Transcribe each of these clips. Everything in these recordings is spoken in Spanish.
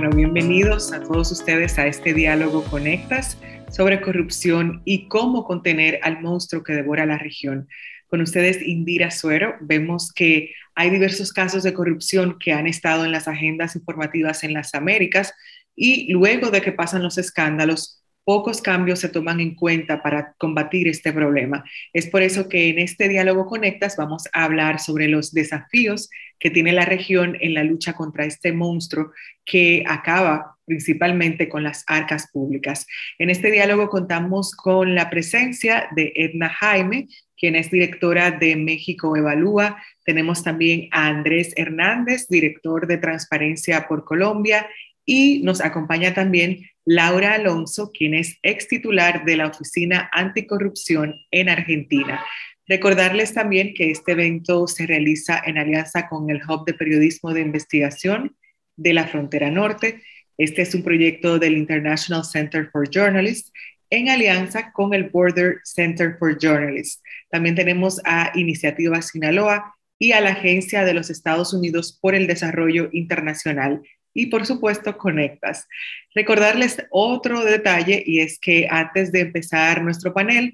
Bueno, bienvenidos a todos ustedes a este diálogo Conectas sobre corrupción y cómo contener al monstruo que devora la región. Con ustedes, Indira Suero. Vemos que hay diversos casos de corrupción que han estado en las agendas informativas en las Américas y luego de que pasan los escándalos, pocos cambios se toman en cuenta para combatir este problema. Es por eso que en este diálogo Conectas vamos a hablar sobre los desafíos que tiene la región en la lucha contra este monstruo que acaba principalmente con las arcas públicas. En este diálogo contamos con la presencia de Edna Jaime, quien es directora de México Evalúa. Tenemos también a Andrés Hernández, director de Transparencia por Colombia, y nos acompaña también Laura Alonso, quien es ex titular de la Oficina Anticorrupción en Argentina. Recordarles también que este evento se realiza en alianza con el Hub de Periodismo de Investigación de la Frontera Norte. Este es un proyecto del International Center for Journalists en alianza con el Border Center for Journalists. También tenemos a Iniciativa Sinaloa y a la Agencia de los Estados Unidos por el Desarrollo Internacional y, por supuesto, Conectas. Recordarles otro detalle, y es que antes de empezar nuestro panel,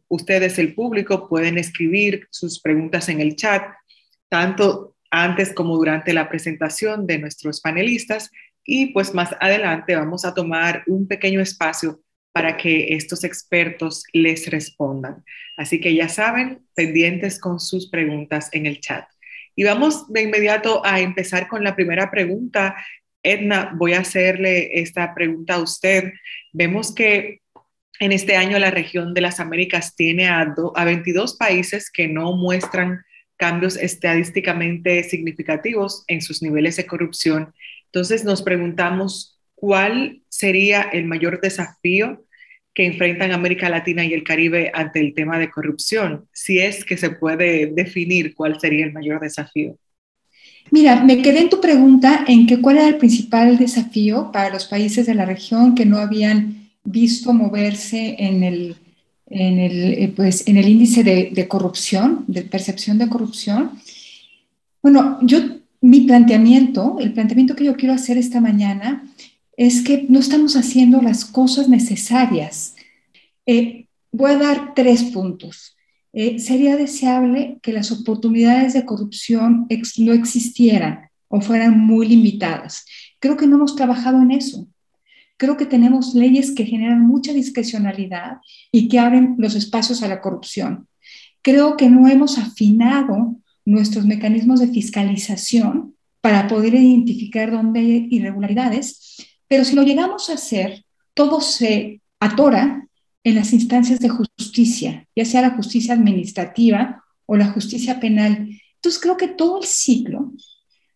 ustedes, el público, pueden escribir sus preguntas en el chat, tanto antes como durante la presentación de nuestros panelistas, y pues más adelante vamos a tomar un pequeño espacio para que estos expertos les respondan. Así que ya saben, pendientes con sus preguntas en el chat. Y vamos de inmediato a empezar con la primera pregunta. Edna, voy a hacerle esta pregunta a usted. Vemos que en este año la región de las Américas tiene a 22 países que no muestran cambios estadísticamente significativos en sus niveles de corrupción. Entonces nos preguntamos, ¿cuál sería el mayor desafío que enfrentan América Latina y el Caribe ante el tema de corrupción? Si es que se puede definir cuál sería el mayor desafío. Mira, me quedé en tu pregunta en que cuál era el principal desafío para los países de la región que no habían visto moverse en el índice de corrupción, de percepción de corrupción. Bueno, el planteamiento que yo quiero hacer esta mañana es que no estamos haciendo las cosas necesarias. Voy a dar 3 puntos. Sería deseable que las oportunidades de corrupción no existieran o fueran muy limitadas. Creo que no hemos trabajado en eso. Creo que tenemos leyes que generan mucha discrecionalidad y que abren los espacios a la corrupción. Creo que no hemos afinado nuestros mecanismos de fiscalización para poder identificar dónde hay irregularidades, pero si lo llegamos a hacer, todo se atora en las instancias de justicia, ya sea la justicia administrativa o la justicia penal. Entonces creo que todo el ciclo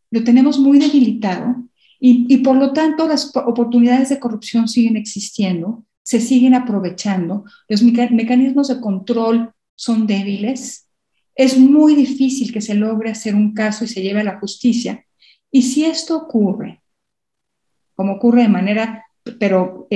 lo tenemos muy debilitado y por lo tanto las oportunidades de corrupción siguen existiendo, se siguen aprovechando, los mecanismos de control son débiles, es muy difícil que se logre hacer un caso y se lleve a la justicia. Y si esto ocurre, como ocurre de manera, pero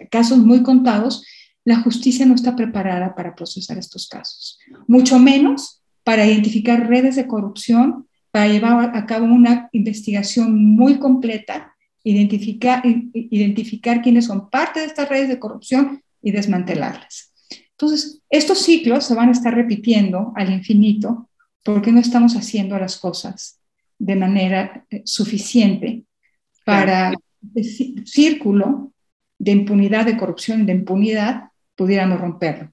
casos muy contados, la justicia no está preparada para procesar estos casos, mucho menos para identificar redes de corrupción, para llevar a cabo una investigación muy completa, identificar quiénes son parte de estas redes de corrupción y desmantelarlas. Entonces, estos ciclos se van a estar repitiendo al infinito porque no estamos haciendo las cosas de manera suficiente para el círculo de impunidad, de corrupción y de impunidad pudiéramos romperlo.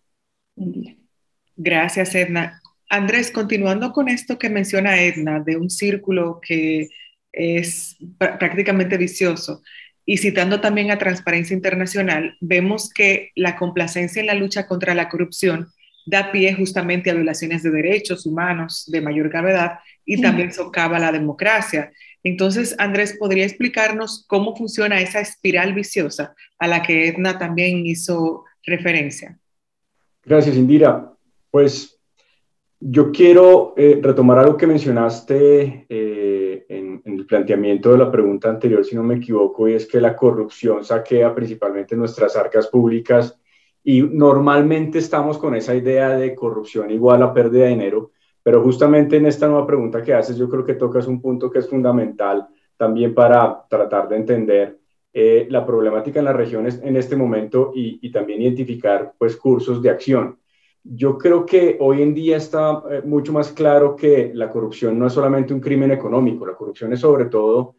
Gracias, Edna. Andrés, continuando con esto que menciona Edna, de un círculo que es prácticamente vicioso, y citando también a Transparencia Internacional, vemos que la complacencia en la lucha contra la corrupción da pie justamente a violaciones de derechos humanos de mayor gravedad y también socava la democracia. Entonces, Andrés, ¿podría explicarnos cómo funciona esa espiral viciosa a la que Edna también hizo referencia? Gracias, Indira. Pues yo quiero retomar algo que mencionaste en el planteamiento de la pregunta anterior, si no me equivoco, y es que la corrupción saquea principalmente nuestras arcas públicas y normalmente estamos con esa idea de corrupción igual a pérdida de dinero, pero justamente en esta nueva pregunta que haces yo creo que tocas un punto que es fundamental también para tratar de entender la problemática en las regiones en este momento y también identificar pues cursos de acción. Yo creo que hoy en día está mucho más claro que la corrupción no es solamente un crimen económico, la corrupción es sobre todo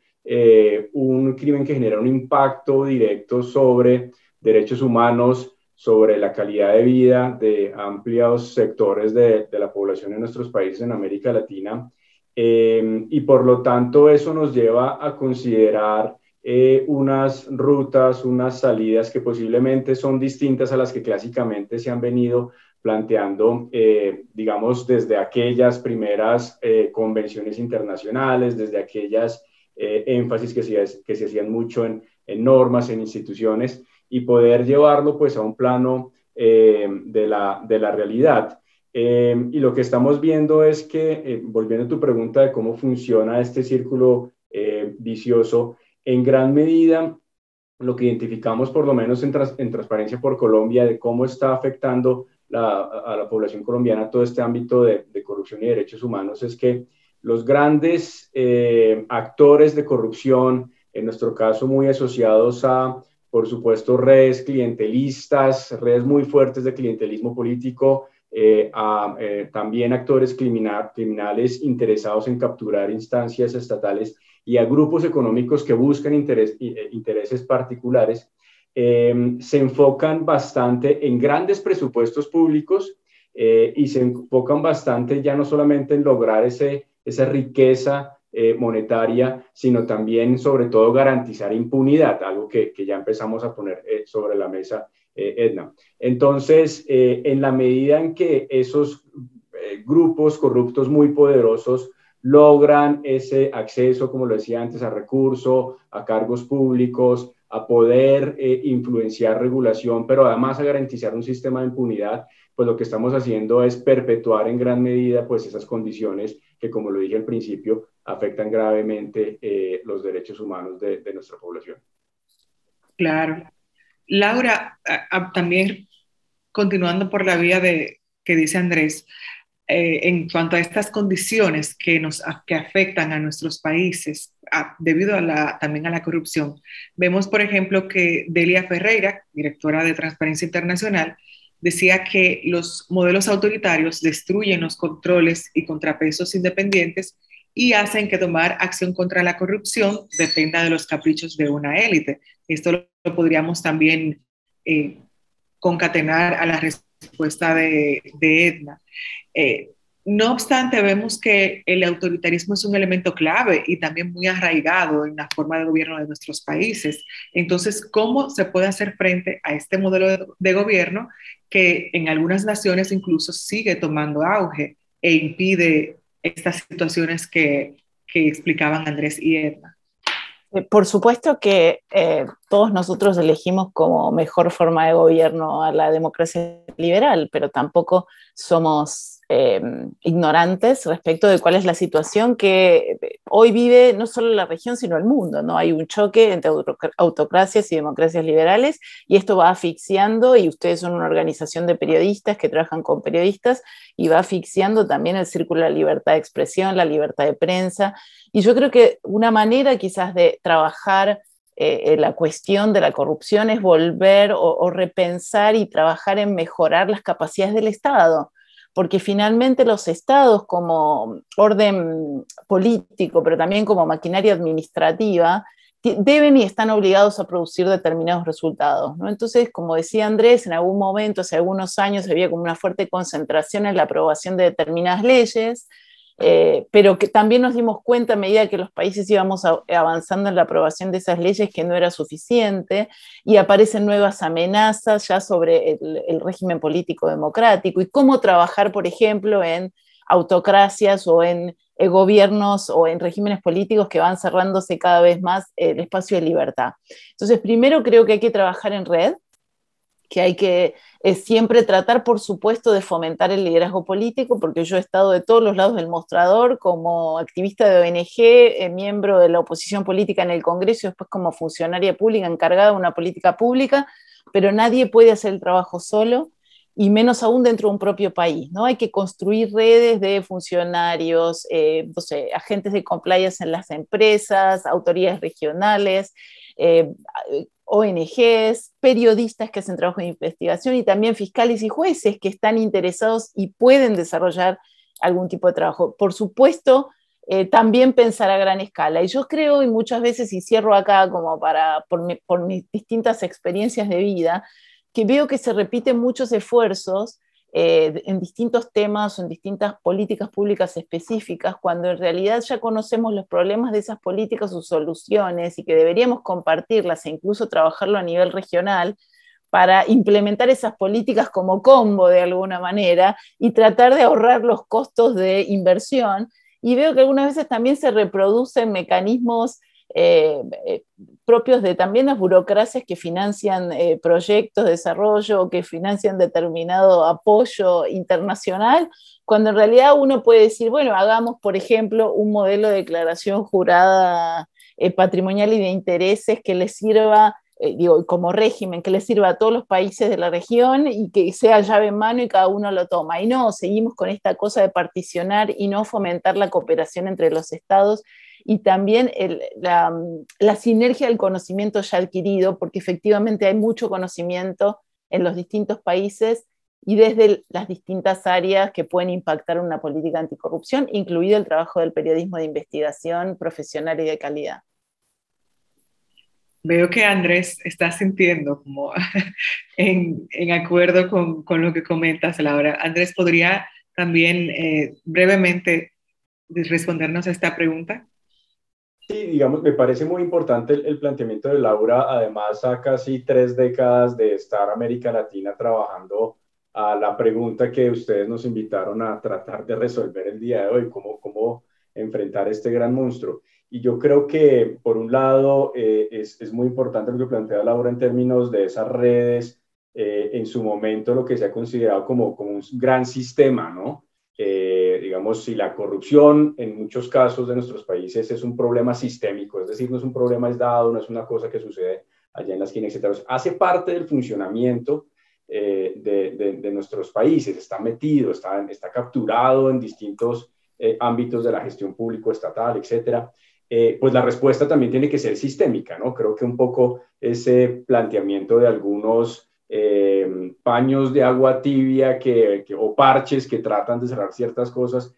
un crimen que genera un impacto directo sobre derechos humanos, sobre la calidad de vida de amplios sectores de la población en nuestros países en América Latina. Y por lo tanto eso nos lleva a considerar unas rutas, unas salidas que posiblemente son distintas a las que clásicamente se han venido planteando, digamos, desde aquellas primeras convenciones internacionales, desde aquellas énfasis que se hacían mucho en normas, en instituciones, y poder llevarlo pues a un plano de la realidad. Y lo que estamos viendo es que, volviendo a tu pregunta de cómo funciona este círculo vicioso, en gran medida lo que identificamos por lo menos en Transparencia por Colombia de cómo está afectando a la población colombiana todo este ámbito de corrupción y derechos humanos es que los grandes actores de corrupción, en nuestro caso muy asociados a, por supuesto, redes clientelistas, redes muy fuertes de clientelismo político, también actores criminales interesados en capturar instancias estatales y a grupos económicos que buscan intereses particulares, se enfocan bastante en grandes presupuestos públicos y se enfocan bastante ya no solamente en lograr esa riqueza monetaria, sino también, sobre todo, garantizar impunidad, algo que ya empezamos a poner sobre la mesa, Edna. Entonces, en la medida en que esos grupos corruptos muy poderosos logran ese acceso, como lo decía antes, a recursos, a cargos públicos, a poder influenciar regulación, pero además a garantizar un sistema de impunidad, pues lo que estamos haciendo es perpetuar en gran medida pues esas condiciones que, como lo dije al principio, afectan gravemente los derechos humanos de nuestra población. Claro. Laura, también continuando por la vía que dice Andrés, en cuanto a estas condiciones que afectan a nuestros países debido también a la corrupción, vemos, por ejemplo, que Delia Ferreira, directora de Transparencia Internacional, decía que los modelos autoritarios destruyen los controles y contrapesos independientes y hacen que tomar acción contra la corrupción dependa de los caprichos de una élite. Esto lo podríamos también concatenar a la respuesta de Edna. No obstante, vemos que el autoritarismo es un elemento clave y también muy arraigado en la forma de gobierno de nuestros países. Entonces, ¿cómo se puede hacer frente a este modelo de gobierno que en algunas naciones incluso sigue tomando auge e impide estas situaciones que explicaban Andrés y Edna? Por supuesto que todos nosotros elegimos como mejor forma de gobierno a la democracia liberal, pero tampoco somos ignorantes respecto de cuál es la situación que hoy vive no solo la región, sino el mundo, ¿no? Hay un choque entre autocracias y democracias liberales y esto va asfixiando, y ustedes son una organización de periodistas que trabajan con periodistas, y va asfixiando también el círculo de la libertad de expresión, la libertad de prensa. Y yo creo que una manera quizás de trabajar la cuestión de la corrupción es volver o repensar y trabajar en mejorar las capacidades del Estado, porque finalmente los estados como orden político, pero también como maquinaria administrativa, deben y están obligados a producir determinados resultados, ¿no? Entonces, como decía Andrés, en algún momento, hace algunos años, había como una fuerte concentración en la aprobación de determinadas leyes, pero que también nos dimos cuenta a medida que los países íbamos avanzando en la aprobación de esas leyes que no era suficiente, y aparecen nuevas amenazas ya sobre el régimen político democrático y cómo trabajar, por ejemplo, en autocracias o en gobiernos o en regímenes políticos que van cerrándose cada vez más el espacio de libertad. Entonces, primero creo que hay que trabajar en red, que hay que siempre tratar, por supuesto, de fomentar el liderazgo político, porque yo he estado de todos los lados del mostrador, como activista de ONG, miembro de la oposición política en el Congreso, y después como funcionaria pública encargada de una política pública, pero nadie puede hacer el trabajo solo. y menos aún dentro de un propio país, ¿no? Hay que construir redes de funcionarios, no sé, agentes de compliance en las empresas, autoridades regionales, ONGs, periodistas que hacen trabajo de investigación y también fiscales y jueces que están interesados y pueden desarrollar algún tipo de trabajo. Por supuesto, también pensar a gran escala. Y yo creo, y muchas veces, y cierro acá como por mis distintas experiencias de vida, que veo que se repiten muchos esfuerzos en distintos temas o en distintas políticas públicas específicas, cuando en realidad ya conocemos los problemas de esas políticas, sus soluciones, y que deberíamos compartirlas e incluso trabajarlo a nivel regional para implementar esas políticas como combo de alguna manera y tratar de ahorrar los costos de inversión. Y veo que algunas veces también se reproducen mecanismos eh, eh, propios de también las burocracias que financian proyectos de desarrollo, que financian determinado apoyo internacional, cuando en realidad uno puede decir, bueno, hagamos, por ejemplo, un modelo de declaración jurada patrimonial y de intereses que le sirva digo, como régimen, que le sirva a todos los países de la región y que sea llave en mano y cada uno lo toma. Y no, seguimos con esta cosa de particionar y no fomentar la cooperación entre los estados y también la sinergia del conocimiento ya adquirido, porque efectivamente hay mucho conocimiento en los distintos países y desde las distintas áreas que pueden impactar una política anticorrupción, incluido el trabajo del periodismo de investigación profesional y de calidad. Veo que Andrés está sintiendo como en acuerdo con lo que comentas, Laura. Andrés, ¿podría también brevemente respondernos a esta pregunta? Sí, digamos, me parece muy importante el planteamiento de Laura, además a casi 3 décadas de estar América Latina trabajando a la pregunta que ustedes nos invitaron a tratar de resolver el día de hoy, cómo enfrentar este gran monstruo. Y yo creo que, por un lado, es muy importante lo que plantea Laura en términos de esas redes, en su momento lo que se ha considerado como un gran sistema, ¿no? Digamos, si la corrupción en muchos casos de nuestros países es un problema sistémico, es decir, no es un problema aislado, no es una cosa que sucede allá en la esquina, etcétera, hace parte del funcionamiento de nuestros países, está metido, está capturado en distintos ámbitos de la gestión público-estatal, etcétera. Pues la respuesta también tiene que ser sistémica, ¿no? Creo que un poco ese planteamiento de algunos paños de agua tibia o parches que tratan de cerrar ciertas cosas,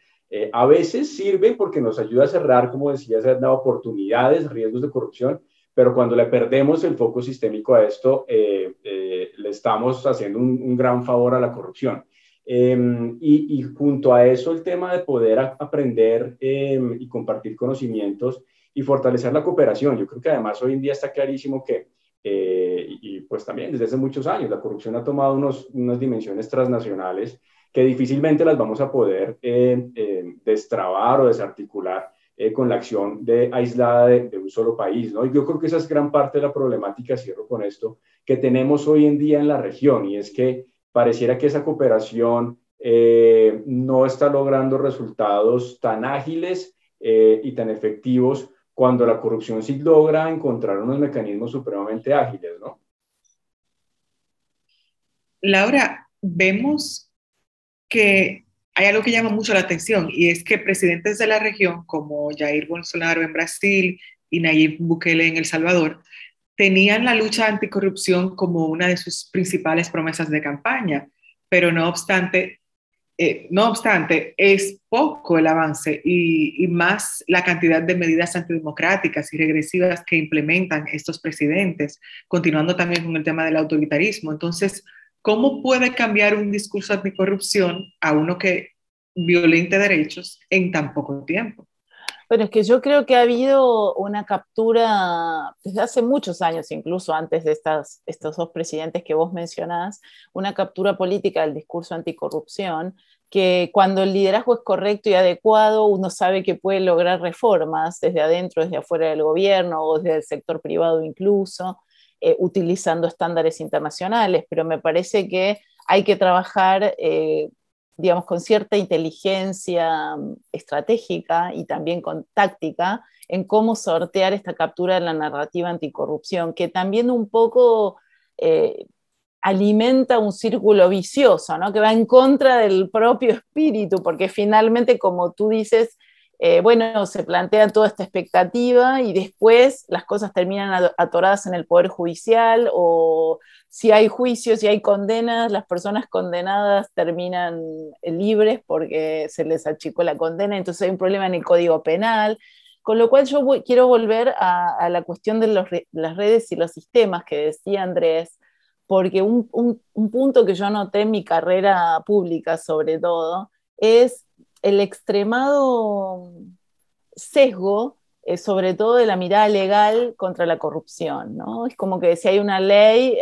a veces sirve porque nos ayuda a cerrar, como decía, se han dado oportunidades, riesgos de corrupción, pero cuando le perdemos el foco sistémico a esto, le estamos haciendo un gran favor a la corrupción. Y junto a eso, el tema de poder aprender y compartir conocimientos y fortalecer la cooperación. Yo creo que además hoy en día está clarísimo que y pues también desde hace muchos años la corrupción ha tomado unas dimensiones transnacionales que difícilmente las vamos a poder destrabar o desarticular con la acción aislada de un solo país, ¿no? Y yo creo que esa es gran parte de la problemática, cierro con esto, que tenemos hoy en día en la región, y es que pareciera que esa cooperación no está logrando resultados tan ágiles y tan efectivos cuando la corrupción sí logra encontrar unos mecanismos supremamente ágiles, ¿no? Laura, vemos que hay algo que llama mucho la atención y es que presidentes de la región como Jair Bolsonaro en Brasil y Nayib Bukele en El Salvador tenían la lucha anticorrupción como una de sus principales promesas de campaña, pero no obstante, es poco el avance y más la cantidad de medidas antidemocráticas y regresivas que implementan estos presidentes, continuando también con el tema del autoritarismo. Entonces, ¿cómo puede cambiar un discurso anticorrupción a uno que violente derechos en tan poco tiempo? Bueno, es que yo creo que ha habido una captura desde hace muchos años, incluso antes de estos dos presidentes que vos mencionás, una captura política del discurso anticorrupción, que cuando el liderazgo es correcto y adecuado, uno sabe que puede lograr reformas desde adentro, desde afuera del gobierno o desde el sector privado incluso, utilizando estándares internacionales, pero me parece que hay que trabajar digamos, con cierta inteligencia estratégica y también con táctica en cómo sortear esta captura de la narrativa anticorrupción, que también un poco alimenta un círculo vicioso, ¿no? Que va en contra del propio espíritu, porque finalmente, como tú dices, bueno, se plantea toda esta expectativa y después las cosas terminan atoradas en el Poder Judicial, o si hay juicios, si hay condenas, las personas condenadas terminan libres porque se les achicó la condena, entonces hay un problema en el Código Penal, con lo cual yo quiero volver a la cuestión de las redes y los sistemas que decía Andrés, porque un punto que yo noté en mi carrera pública sobre todo es el extremado sesgo, sobre todo de la mirada legal contra la corrupción, ¿no? Es como que si hay una ley,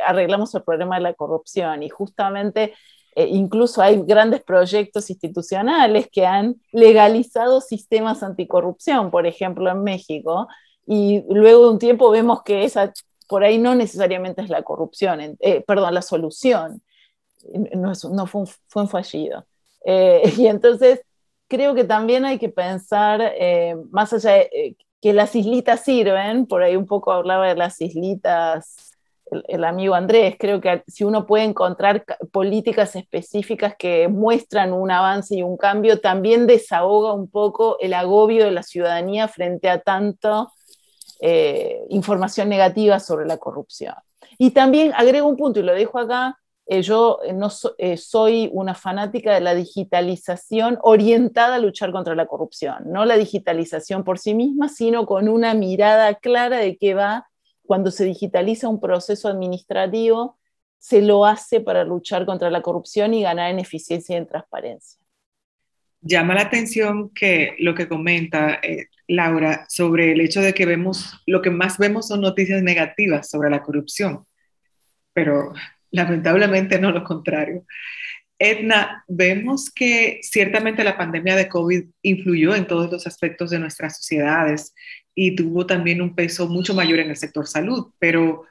arreglamos el problema de la corrupción, y justamente incluso hay grandes proyectos institucionales que han legalizado sistemas anticorrupción, por ejemplo en México, y luego de un tiempo vemos que esa por ahí no necesariamente es la corrupción, perdón, la solución, no fue un fallido. Y entonces creo que también hay que pensar, más allá de que las islitas sirven, por ahí un poco hablaba de las islitas el amigo Andrés, creo que si uno puede encontrar políticas específicas que muestran un avance y un cambio, también desahoga un poco el agobio de la ciudadanía frente a tanto información negativa sobre la corrupción. Y también agrego un punto, y lo dejo acá, yo no soy una fanática de la digitalización orientada a luchar contra la corrupción, no la digitalización por sí misma, sino con una mirada clara de qué va cuando se digitaliza un proceso administrativo, se lo hace para luchar contra la corrupción y ganar en eficiencia y en transparencia. Llama la atención que lo que comenta Laura sobre el hecho de que lo que más vemos son noticias negativas sobre la corrupción, pero lamentablemente no lo contrario. Edna, vemos que ciertamente la pandemia de COVID influyó en todos los aspectos de nuestras sociedades y tuvo también un peso mucho mayor en el sector salud, pero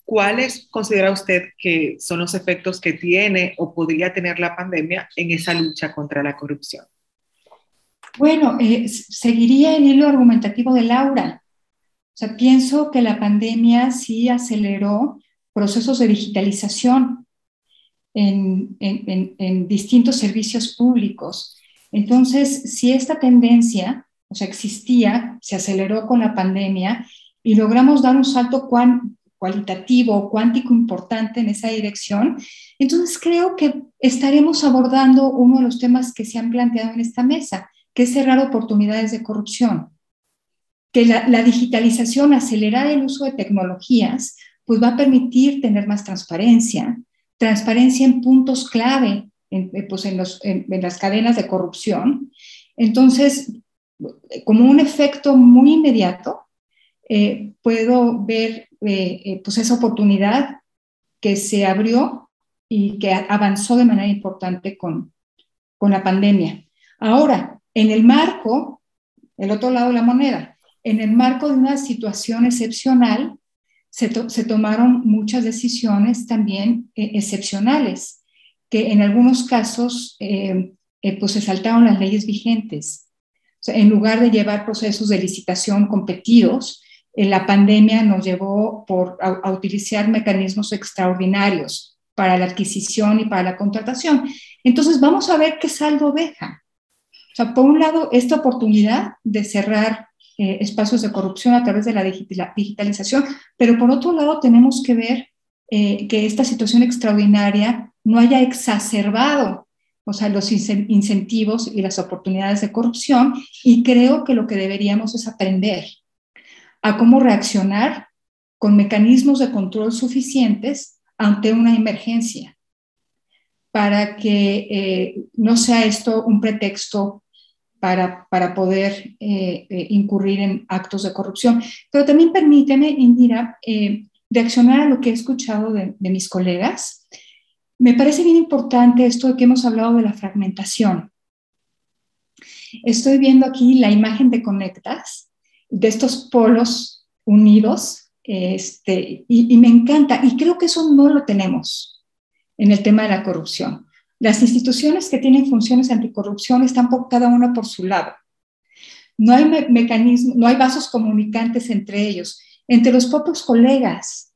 ¿cuáles considera usted que son los efectos que tiene o podría tener la pandemia en esa lucha contra la corrupción? Bueno, seguiría el hilo argumentativo de Laura. O sea, pienso que la pandemia sí aceleró procesos de digitalización en distintos servicios públicos. Entonces, si esta tendencia, o sea, existía, se aceleró con la pandemia y logramos dar un salto cualitativo o cuántico importante en esa dirección, entonces creo que estaremos abordando uno de los temas que se han planteado en esta mesa, que es cerrar oportunidades de corrupción. Que la digitalización, acelerar el uso de tecnologías, pues va a permitir tener más transparencia en puntos clave, en las cadenas de corrupción. Entonces, como un efecto muy inmediato, puedo ver pues esa oportunidad que se abrió y que avanzó de manera importante con la pandemia. Ahora, en el marco, el otro lado de la moneda, en el marco de una situación excepcional, se tomaron muchas decisiones también excepcionales, que en algunos casos pues se saltaron las leyes vigentes. O sea, en lugar de llevar procesos de licitación competidos, la pandemia nos llevó a utilizar mecanismos extraordinarios para la adquisición y para la contratación. Entonces, vamos a ver qué saldo deja. O sea, por un lado, esta oportunidad de cerrar espacios de corrupción a través de la digitalización, pero por otro lado tenemos que ver que esta situación extraordinaria no haya exacerbado, o sea, los incentivos y las oportunidades de corrupción, y creo que lo que deberíamos es aprender a cómo reaccionar con mecanismos de control suficientes ante una emergencia, para que no sea esto un pretexto para poder incurrir en actos de corrupción. Pero también permíteme, Indira, reaccionar a lo que he escuchado de mis colegas. Me parece bien importante esto de que hemos hablado de la fragmentación. Estoy viendo aquí la imagen de Conectas, de estos polos unidos, y me encanta, y creo que eso no lo tenemos en el tema de la corrupción. Las instituciones que tienen funciones anticorrupción están cada una por su lado. No hay mecanismo, no hay vasos comunicantes entre ellos, entre los propios colegas.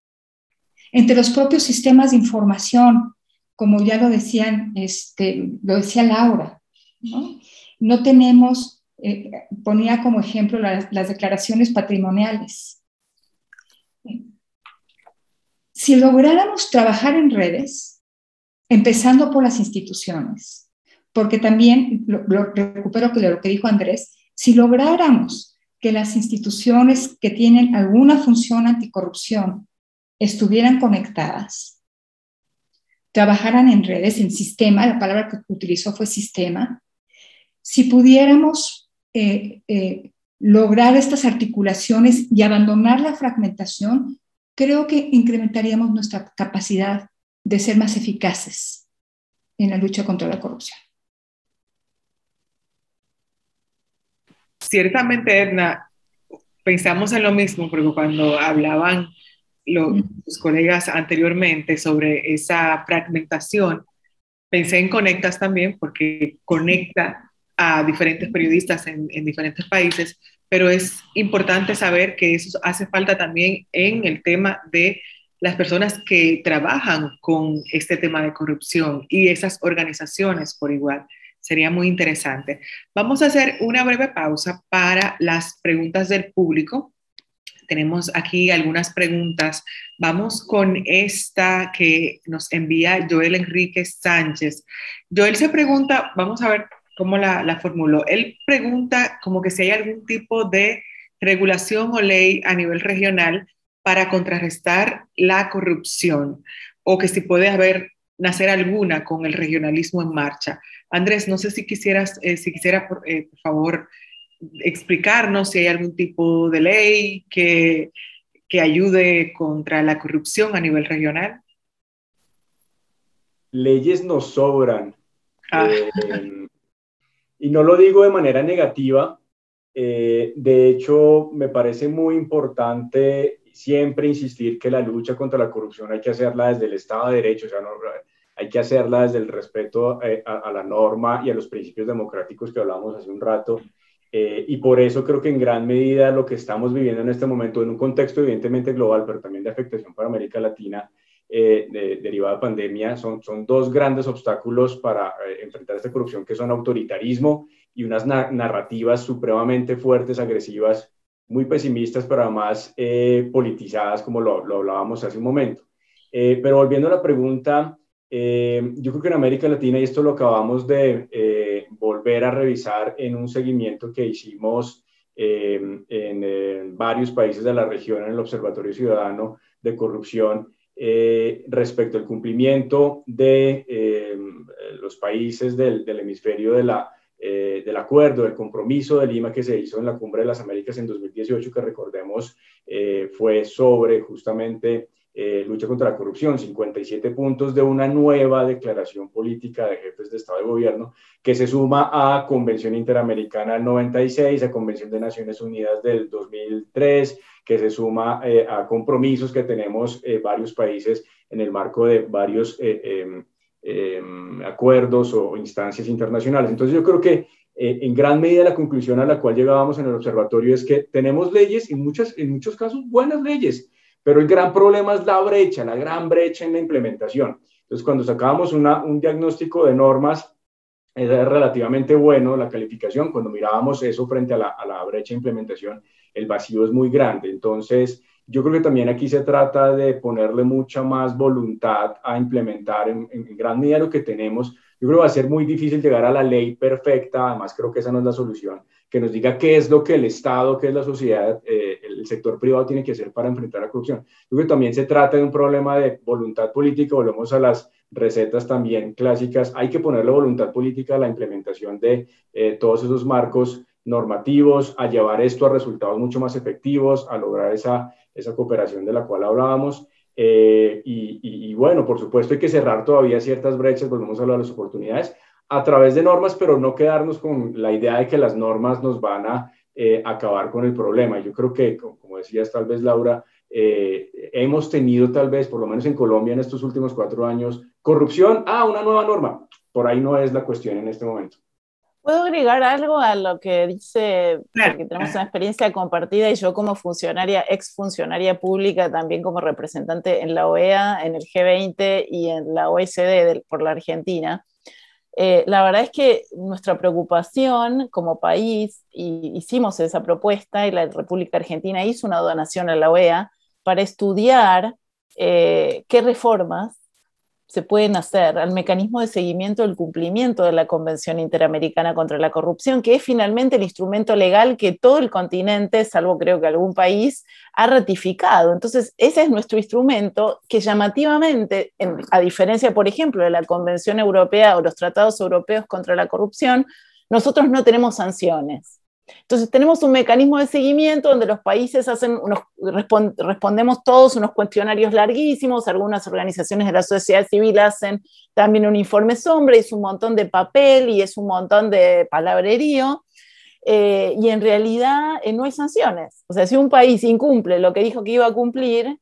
entre los propios sistemas de información, como ya lo decían, lo decía Laura, ¿no? No tenemos, ponía como ejemplo las declaraciones patrimoniales. Si lográramos trabajar en redes, empezando por las instituciones, porque también lo recupero de lo que dijo Andrés, si lográramos que las instituciones que tienen alguna función anticorrupción estuvieran conectadas, trabajaran en redes, en sistema, la palabra que utilizó fue sistema, si pudiéramos lograr estas articulaciones y abandonar la fragmentación, creo que incrementaríamos nuestra capacidad de ser más eficaces en la lucha contra la corrupción. Ciertamente, Edna, pensamos en lo mismo, porque cuando hablaban los colegas anteriormente sobre esa fragmentación, pensé en Conectas también, porque conecta a diferentes periodistas en diferentes países, pero es importante saber que eso hace falta también en el tema de las personas que trabajan con este tema de corrupción y esas organizaciones por igual. Sería muy interesante. Vamos a hacer una breve pausa para las preguntas del público. Tenemos aquí algunas preguntas. Vamos con esta que nos envía Joel Enrique Sánchez. Joel se pregunta, vamos a ver cómo la formuló. Él pregunta como que si hay algún tipo de regulación o ley a nivel regional para contrarrestar la corrupción o que si puede nacer alguna con el regionalismo en marcha. Andrés, no sé si quisiera, por favor, explicarnos si hay algún tipo de ley que ayude contra la corrupción a nivel regional. Leyes nos sobran. Y no lo digo de manera negativa. De hecho, me parece muy importante siempre insistir que la lucha contra la corrupción hay que hacerla desde el Estado de Derecho, o sea, no, hay que hacerla desde el respeto a la norma y a los principios democráticos que hablamos hace un rato. Y por eso creo que en gran medida lo que estamos viviendo en este momento, en un contexto evidentemente global, pero también de afectación para América Latina, derivada de pandemia, son dos grandes obstáculos para enfrentar esta corrupción, que son autoritarismo y unas narrativas supremamente fuertes, agresivas, muy pesimistas, pero además politizadas, como lo hablábamos hace un momento. Pero volviendo a la pregunta, yo creo que en América Latina, y esto lo acabamos de volver a revisar en un seguimiento que hicimos en varios países de la región, en el Observatorio Ciudadano de Corrupción, respecto al cumplimiento de los países del hemisferio del acuerdo, del compromiso de Lima que se hizo en la Cumbre de las Américas en 2018, que recordemos fue sobre justamente lucha contra la corrupción, 57 puntos de una nueva declaración política de jefes de Estado y Gobierno, que se suma a Convención Interamericana del 96, a Convención de Naciones Unidas del 2003, que se suma a compromisos que tenemos varios países en el marco de varios acuerdos o instancias internacionales. Entonces yo creo que en gran medida la conclusión a la cual llegábamos en el observatorio es que tenemos leyes, en muchos casos buenas leyes, pero el gran problema es la gran brecha en la implementación. Entonces, cuando sacábamos un diagnóstico de normas, era relativamente bueno la calificación. Cuando mirábamos eso frente a la brecha de implementación, el vacío es muy grande. Entonces, yo creo que también aquí se trata de ponerle mucha más voluntad a implementar en gran medida lo que tenemos. Yo creo que va a ser muy difícil llegar a la ley perfecta, además creo que esa no es la solución, que nos diga qué es lo que el Estado, qué es la sociedad, el sector privado tiene que hacer para enfrentar la corrupción. Yo creo que también se trata de un problema de voluntad política, volvemos a las recetas también clásicas, hay que ponerle voluntad política a la implementación de todos esos marcos normativos, a llevar esto a resultados mucho más efectivos, a lograr esa cooperación de la cual hablábamos. Y bueno, por supuesto hay que cerrar todavía ciertas brechas, volvemos a hablar de las oportunidades, a través de normas, pero no quedarnos con la idea de que las normas nos van a acabar con el problema. Yo creo que, como decías tal vez Laura, hemos tenido tal vez, por lo menos en Colombia en estos últimos 4 años, corrupción, una nueva norma. Por ahí no es la cuestión en este momento. ¿Puedo agregar algo a lo que dice? Claro, Porque tenemos claro. una experiencia compartida y yo como funcionaria, ex funcionaria pública, también como representante en la OEA, en el G20 y en la OECD por la Argentina. La verdad es que nuestra preocupación como país, y hicimos esa propuesta y la República Argentina hizo una donación a la OEA para estudiar qué reformas se pueden hacer al mecanismo de seguimiento del cumplimiento de la Convención Interamericana contra la Corrupción, que es finalmente el instrumento legal que todo el continente, salvo creo que algún país, ha ratificado. Entonces, ese es nuestro instrumento que llamativamente, a diferencia, por ejemplo, de la Convención Europea o los tratados europeos contra la corrupción, nosotros no tenemos sanciones. Entonces tenemos un mecanismo de seguimiento donde los países respondemos todos unos cuestionarios larguísimos, algunas organizaciones de la sociedad civil hacen también un informe sombra, y es un montón de papel y es un montón de palabrerío, y en realidad no hay sanciones. O sea, si un país incumple lo que dijo que iba a cumplir,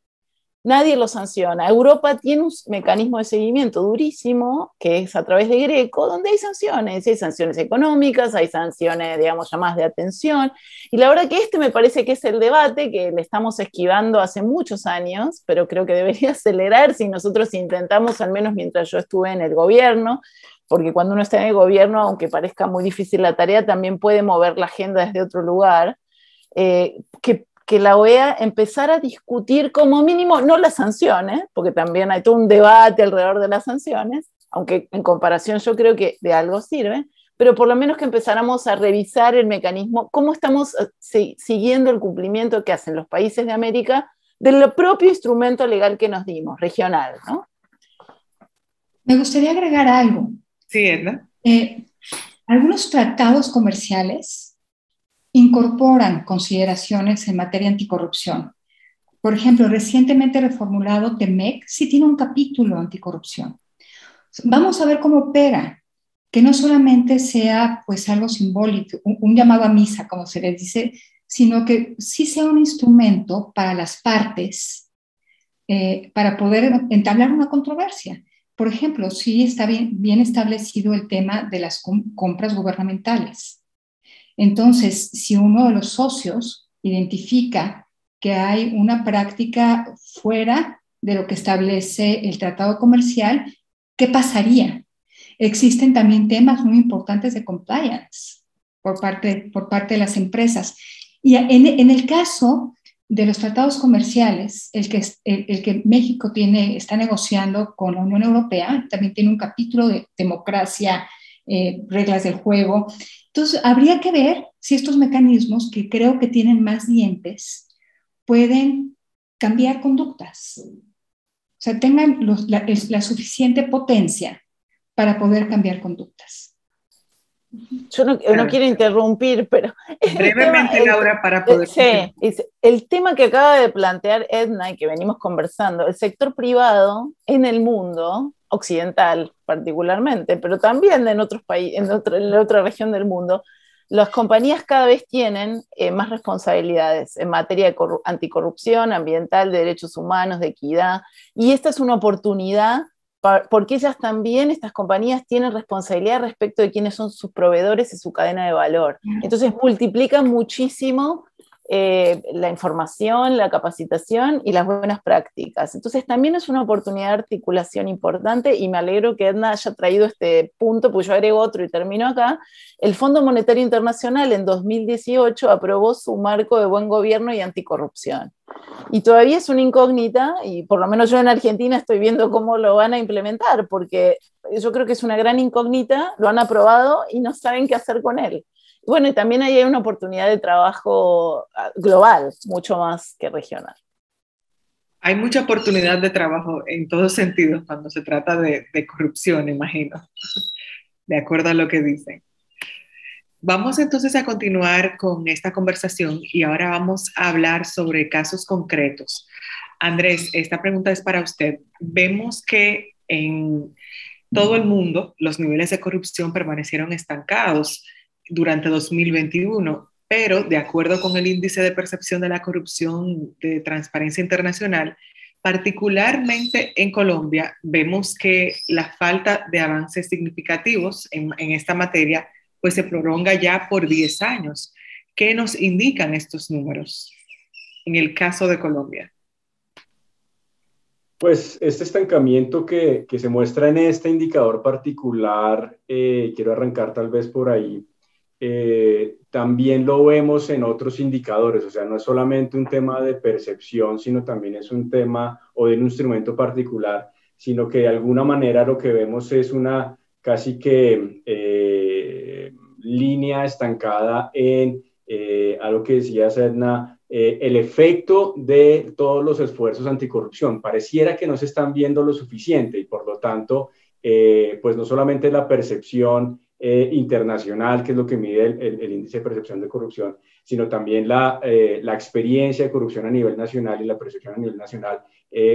nadie lo sanciona. Europa tiene un mecanismo de seguimiento durísimo, que es a través de Greco, donde hay sanciones económicas, hay sanciones, digamos, llamadas de atención, y la verdad que este me parece que es el debate que le estamos esquivando hace muchos años, pero creo que debería acelerar si nosotros intentamos, al menos mientras yo estuve en el gobierno, porque cuando uno está en el gobierno, aunque parezca muy difícil la tarea, también puede mover la agenda desde otro lugar, que la OEA empezara a discutir como mínimo, no las sanciones, porque también hay todo un debate alrededor de las sanciones, aunque en comparación yo creo que de algo sirve, pero por lo menos que empezáramos a revisar el mecanismo, cómo estamos siguiendo el cumplimiento que hacen los países de América del propio instrumento legal que nos dimos, regional, ¿no? Me gustaría agregar algo. Sí, Edna. Algunos tratados comerciales incorporan consideraciones en materia anticorrupción. Por ejemplo, recientemente reformulado TEMEC sí tiene un capítulo anticorrupción. Vamos a ver cómo opera, que no solamente sea pues algo simbólico, un llamado a misa, como se les dice, sino que sí sea un instrumento para las partes para poder entablar una controversia. Por ejemplo, sí está bien establecido el tema de las compras gubernamentales. Entonces, si uno de los socios identifica que hay una práctica fuera de lo que establece el tratado comercial, ¿qué pasaría? Existen también temas muy importantes de compliance por parte de las empresas. Y en el caso de los tratados comerciales, el que México está negociando con la Unión Europea, también tiene un capítulo de democracia, reglas del juego. Entonces, habría que ver si estos mecanismos, que creo que tienen más dientes, pueden cambiar conductas. O sea, tengan la suficiente potencia para poder cambiar conductas. Yo no quiero interrumpir, pero... Brevemente, Laura, para poder... Sí, el tema que acaba de plantear Edna y que venimos conversando, el sector privado en el mundo, occidental particularmente, pero también en otros países, en otra región del mundo, las compañías cada vez tienen más responsabilidades en materia de anticorrupción, ambiental, de derechos humanos, de equidad, y esta es una oportunidad porque ellas también, estas compañías, tienen responsabilidad respecto de quiénes son sus proveedores y su cadena de valor. Entonces multiplican muchísimo la información, la capacitación y las buenas prácticas. Entonces también es una oportunidad de articulación importante, y me alegro que Edna haya traído este punto, pues yo agrego otro y termino acá. El Fondo Monetario Internacional en 2018 aprobó su marco de buen gobierno y anticorrupción. Y todavía es una incógnita, y por lo menos yo en Argentina estoy viendo cómo lo van a implementar, porque yo creo que es una gran incógnita, lo han aprobado y no saben qué hacer con él. Bueno, y también ahí hay una oportunidad de trabajo global, mucho más que regional. Hay mucha oportunidad de trabajo en todos sentidos cuando se trata de corrupción, imagino, de acuerdo a lo que dicen. Vamos entonces a continuar con esta conversación y ahora vamos a hablar sobre casos concretos. Andrés, esta pregunta es para usted. Vemos que en todo el mundo los niveles de corrupción permanecieron estancados durante 2021, pero de acuerdo con el índice de percepción de la corrupción de Transparencia Internacional, particularmente en Colombia, vemos que la falta de avances significativos en esta materia pues se prolonga ya por 10 años. ¿Qué nos indican estos números en el caso de Colombia? Pues este estancamiento que se muestra en este indicador particular, quiero arrancar tal vez por ahí, también lo vemos en otros indicadores, o sea, no es solamente un tema de percepción, sino también es un tema o de un instrumento particular, sino que de alguna manera lo que vemos es una casi que línea estancada en algo que decía Sedna, el efecto de todos los esfuerzos anticorrupción. Pareciera que no se están viendo lo suficiente y por lo tanto, pues no solamente la percepción internacional, que es lo que mide el índice de percepción de corrupción, sino también la experiencia de corrupción a nivel nacional y la percepción a nivel nacional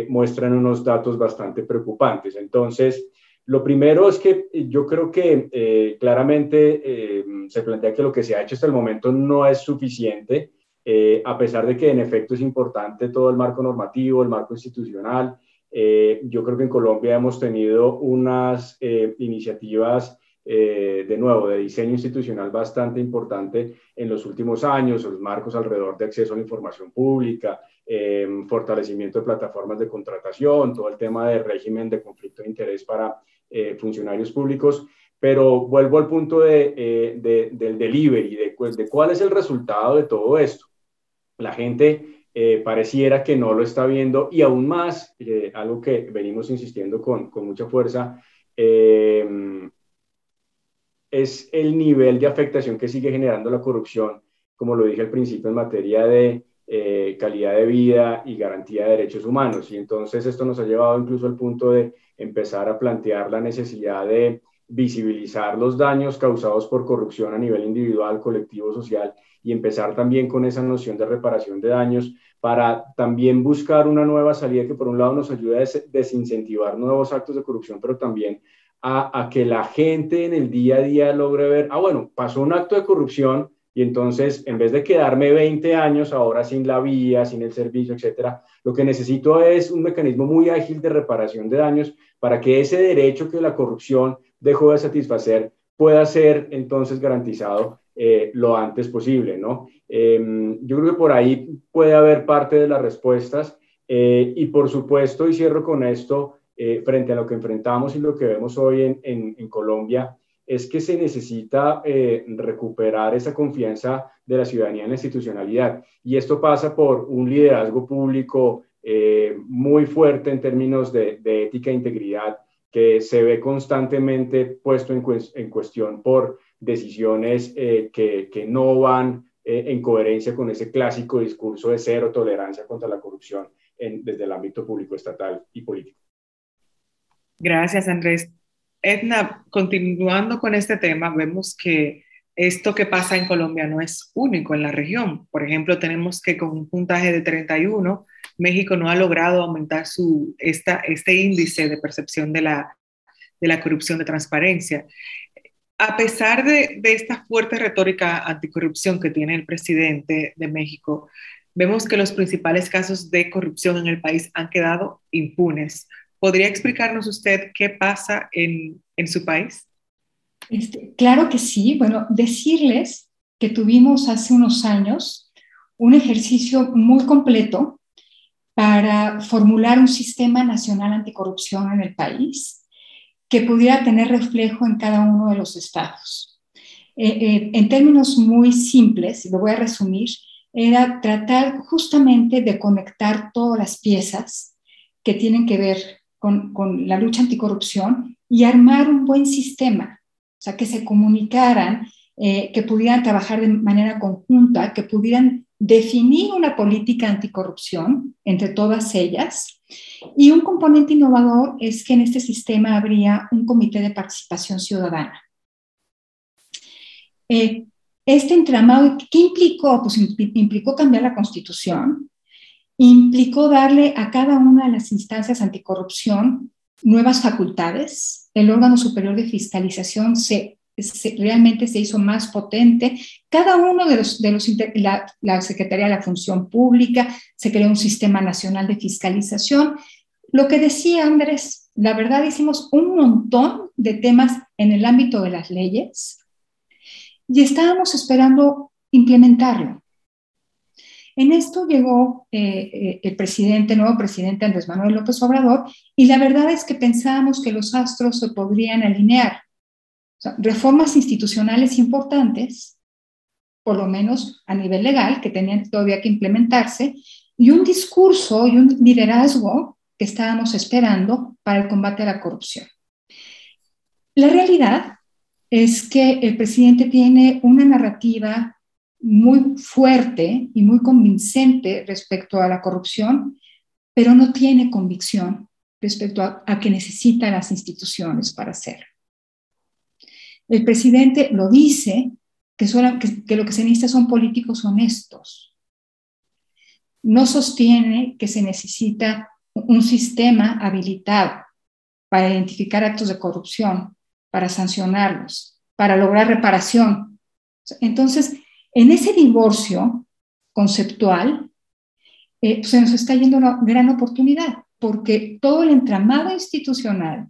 muestran unos datos bastante preocupantes. Entonces, lo primero es que yo creo que claramente se plantea que lo que se ha hecho hasta el momento no es suficiente, a pesar de que en efecto es importante todo el marco normativo, el marco institucional. Yo creo que en Colombia hemos tenido unas iniciativas de nuevo, de diseño institucional bastante importante en los últimos años, los marcos alrededor de acceso a la información pública, fortalecimiento de plataformas de contratación, todo el tema de régimen de conflicto de interés para funcionarios públicos, pero vuelvo al punto del delivery, de cuál es el resultado de todo esto. La gente pareciera que no lo está viendo y aún más, algo que venimos insistiendo con mucha fuerza, es el nivel de afectación que sigue generando la corrupción, como lo dije al principio, en materia de calidad de vida y garantía de derechos humanos. Y entonces esto nos ha llevado incluso al punto de empezar a plantear la necesidad de visibilizar los daños causados por corrupción a nivel individual, colectivo, social, y empezar también con esa noción de reparación de daños para también buscar una nueva salida que por un lado nos ayude a desincentivar nuevos actos de corrupción, pero también a que la gente en el día a día logre ver, bueno, pasó un acto de corrupción y entonces en vez de quedarme 20 años ahora sin la vía, sin el servicio, etcétera, lo que necesito es un mecanismo muy ágil de reparación de daños para que ese derecho que la corrupción dejó de satisfacer pueda ser entonces garantizado lo antes posible, ¿no? Yo creo que por ahí puede haber parte de las respuestas y por supuesto, y cierro con esto, frente a lo que enfrentamos y lo que vemos hoy en Colombia, es que se necesita recuperar esa confianza de la ciudadanía en la institucionalidad. Y esto pasa por un liderazgo público muy fuerte en términos de ética e integridad, que se ve constantemente puesto en cuestión por decisiones que no van en coherencia con ese clásico discurso de cero tolerancia contra la corrupción desde el ámbito público, estatal y político. Gracias, Andrés. Edna, continuando con este tema, vemos que esto que pasa en Colombia no es único en la región. Por ejemplo, tenemos que con un puntaje de 31, México no ha logrado aumentar este índice de percepción de la corrupción de transparencia. A pesar de esta fuerte retórica anticorrupción que tiene el presidente de México, vemos que los principales casos de corrupción en el país han quedado impunes. ¿Podría explicarnos usted qué pasa en su país? Claro que sí. Bueno, decirles que tuvimos hace unos años un ejercicio muy completo para formular un sistema nacional anticorrupción en el país que pudiera tener reflejo en cada uno de los estados. En términos muy simples, y lo voy a resumir, era tratar justamente de conectar todas las piezas que tienen que ver con la lucha anticorrupción y armar un buen sistema, o sea, que se comunicaran, que pudieran trabajar de manera conjunta, que pudieran definir una política anticorrupción entre todas ellas. Y un componente innovador es que en este sistema habría un comité de participación ciudadana. Este entramado, ¿qué implicó? Pues implicó cambiar la Constitución, implicó darle a cada una de las instancias anticorrupción nuevas facultades. El órgano superior de fiscalización realmente se hizo más potente. Cada uno de la Secretaría de la Función Pública, se creó un sistema nacional de fiscalización. Lo que decía Andrés, la verdad hicimos un montón de temas en el ámbito de las leyes y estábamos esperando implementarlo. En esto llegó el nuevo presidente Andrés Manuel López Obrador, y la verdad es que pensábamos que los astros se podrían alinear. O sea, reformas institucionales importantes, por lo menos a nivel legal, que tenían todavía que implementarse, y un discurso y un liderazgo que estábamos esperando para el combate a la corrupción. La realidad es que el presidente tiene una narrativa muy fuerte y muy convincente respecto a la corrupción, pero no tiene convicción respecto a que necesita las instituciones para hacerlo. El presidente lo dice, que lo que se necesita son políticos honestos. No sostiene que se necesita un sistema habilitado para identificar actos de corrupción, para sancionarlos, para lograr reparación. Entonces, en ese divorcio conceptual, se nos está yendo una gran oportunidad, porque todo el entramado institucional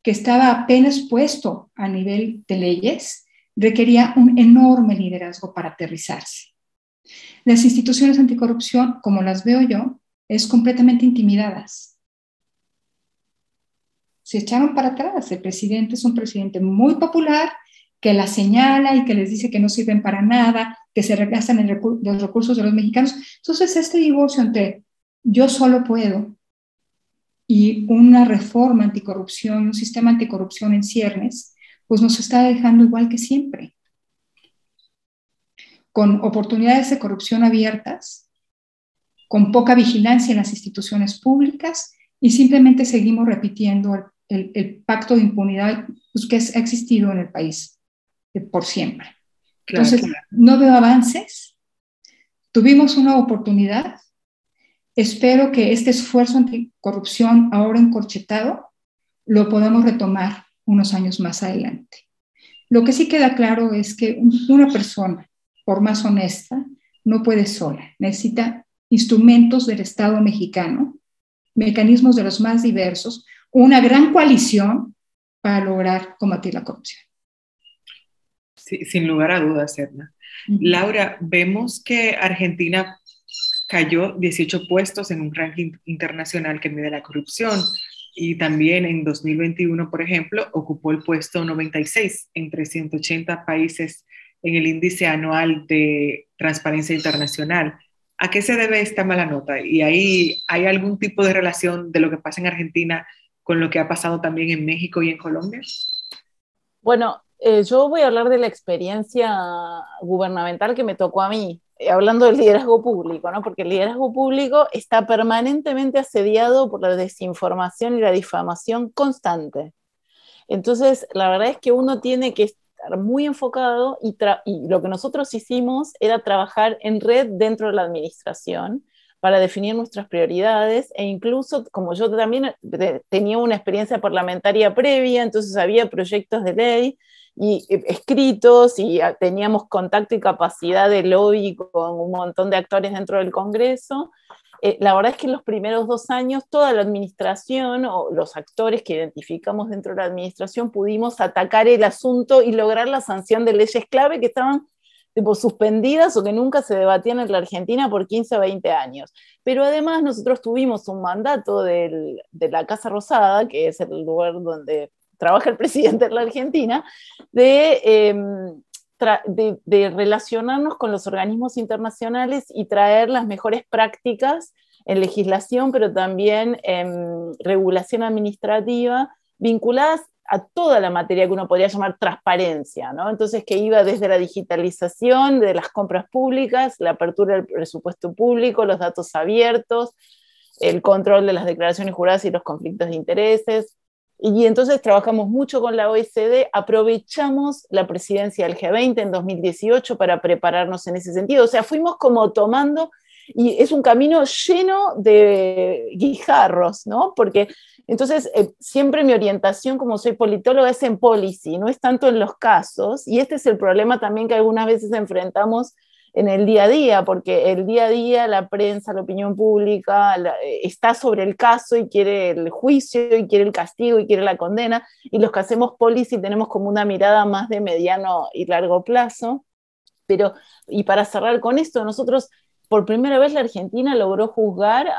que estaba apenas puesto a nivel de leyes requería un enorme liderazgo para aterrizarse. Las instituciones anticorrupción, como las veo yo, es completamente intimidadas. Se echaron para atrás. El presidente es un presidente muy popular, que la señala y que les dice que no sirven para nada, que se gastan en los recursos de los mexicanos. Entonces, este divorcio entre yo solo puedo y una reforma anticorrupción, un sistema anticorrupción en ciernes, pues nos está dejando igual que siempre, con oportunidades de corrupción abiertas, con poca vigilancia en las instituciones públicas, y simplemente seguimos repitiendo el pacto de impunidad, pues, que ha existido en el país por siempre. Claro, entonces, claro, no veo avances. Tuvimos una oportunidad. Espero que este esfuerzo anticorrupción, ahora encorchetado, lo podamos retomar unos años más adelante. Lo que sí queda claro es que una persona, por más honesta, no puede sola. Necesita instrumentos del Estado mexicano, mecanismos de los más diversos, una gran coalición para lograr combatir la corrupción. Sí, sin lugar a dudas, Edna. Laura, vemos que Argentina cayó 18 puestos en un ranking internacional que mide la corrupción, y también en 2021, por ejemplo, ocupó el puesto 96 entre 180 países en el índice anual de transparencia internacional. ¿A qué se debe esta mala nota? ¿Y ahí hay algún tipo de relación de lo que pasa en Argentina con lo que ha pasado también en México y en Colombia? Bueno, yo voy a hablar de la experiencia gubernamental que me tocó a mí, hablando del liderazgo público, ¿no? Porque el liderazgo público está permanentemente asediado por la desinformación y la difamación constante. Entonces, la verdad es que uno tiene que estar muy enfocado, y lo que nosotros hicimos era trabajar en red dentro de la administración para definir nuestras prioridades, e incluso, como yo también tenía una experiencia parlamentaria previa, entonces había proyectos de ley y escritos, y teníamos contacto y capacidad de lobby con un montón de actores dentro del Congreso. La verdad es que en los primeros 2 años toda la administración, o los actores que identificamos dentro de la administración, pudimos atacar el asunto y lograr la sanción de leyes clave que estaban tipo suspendidas o que nunca se debatían en la Argentina por 15 o 20 años. Pero además nosotros tuvimos un mandato de la Casa Rosada, que es el lugar donde trabaja el presidente de la Argentina, de relacionarnos con los organismos internacionales y traer las mejores prácticas en legislación, pero también en regulación administrativa, vinculadas a toda la materia que uno podría llamar transparencia, ¿no? Entonces, que iba desde la digitalización de las compras públicas, la apertura del presupuesto público, los datos abiertos, el control de las declaraciones juradas y los conflictos de intereses. Y entonces trabajamos mucho con la OECD, aprovechamos la presidencia del G20 en 2018 para prepararnos en ese sentido. O sea, fuimos como tomando, y es un camino lleno de guijarros, ¿no? Porque entonces siempre mi orientación, como soy politóloga, es en policy, no es tanto en los casos, y este es el problema también que algunas veces enfrentamos en el día a día, porque el día a día la prensa, la opinión pública está sobre el caso y quiere el juicio y quiere el castigo y quiere la condena, y los que hacemos policy tenemos como una mirada más de mediano y largo plazo. Pero, y para cerrar con esto, nosotros, por primera vez la Argentina logró juzgar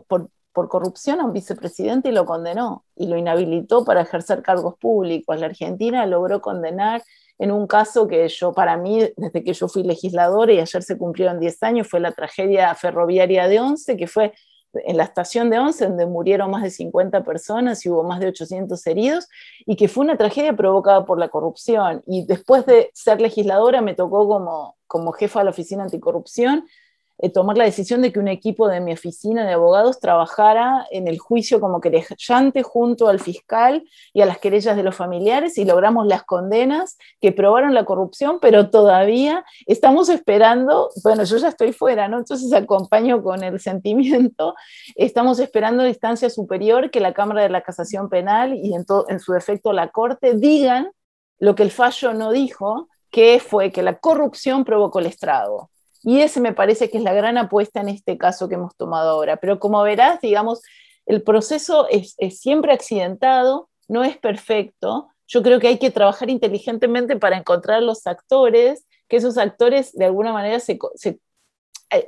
por corrupción a un vicepresidente y lo condenó, y lo inhabilitó para ejercer cargos públicos. La Argentina logró condenar en un caso que para mí, desde que yo fui legisladora, y ayer se cumplieron 10 años, fue la tragedia ferroviaria de Once, que fue en la estación de Once, donde murieron más de 50 personas y hubo más de 800 heridos, y que fue una tragedia provocada por la corrupción. Y después de ser legisladora me tocó como jefa de la Oficina Anticorrupción tomar la decisión de que un equipo de mi oficina de abogados trabajara en el juicio como querellante junto al fiscal y a las querellas de los familiares, y logramos las condenas que probaron la corrupción, pero todavía estamos esperando, bueno, yo ya estoy fuera, ¿no? Entonces acompaño con el sentimiento, estamos esperando la instancia superior, que la Cámara de la Casación Penal y en su defecto la Corte digan lo que el fallo no dijo, que fue que la corrupción provocó el estrago. Y ese me parece que es la gran apuesta en este caso que hemos tomado ahora. Pero como verás, digamos, el proceso es siempre accidentado, no es perfecto. Yo creo que hay que trabajar inteligentemente para encontrar los actores, que esos actores de alguna manera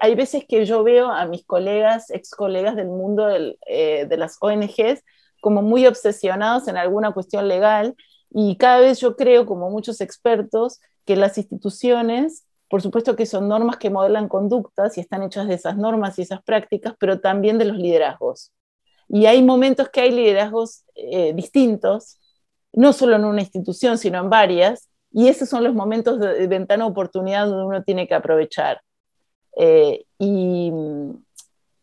hay veces que yo veo a mis colegas, ex colegas del mundo de las ONGs, como muy obsesionados en alguna cuestión legal, y cada vez yo creo, como muchos expertos, que las instituciones, por supuesto que son normas que modelan conductas y están hechas de esas normas y esas prácticas, pero también de los liderazgos. Y hay momentos que hay liderazgos distintos, no solo en una institución, sino en varias, y esos son los momentos de ventana de oportunidad donde uno tiene que aprovechar.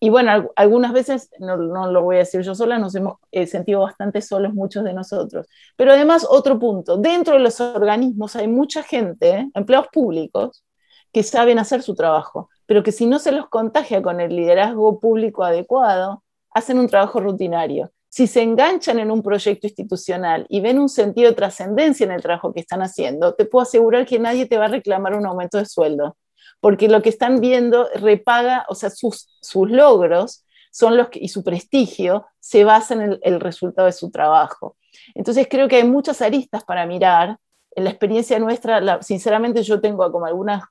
Y bueno, algunas veces, no lo voy a decir yo sola, nos hemos sentido bastante solos muchos de nosotros. Pero además, otro punto, dentro de los organismos hay mucha gente, empleados públicos, que saben hacer su trabajo, pero que si no se los contagia con el liderazgo público adecuado, hacen un trabajo rutinario. Si se enganchan en un proyecto institucional y ven un sentido de trascendencia en el trabajo que están haciendo, te puedo asegurar que nadie te va a reclamar un aumento de sueldo, porque lo que están viendo repaga, o sea, sus logros son y su prestigio se basa en el resultado de su trabajo. Entonces creo que hay muchas aristas para mirar. En la experiencia nuestra, sinceramente yo tengo como algunos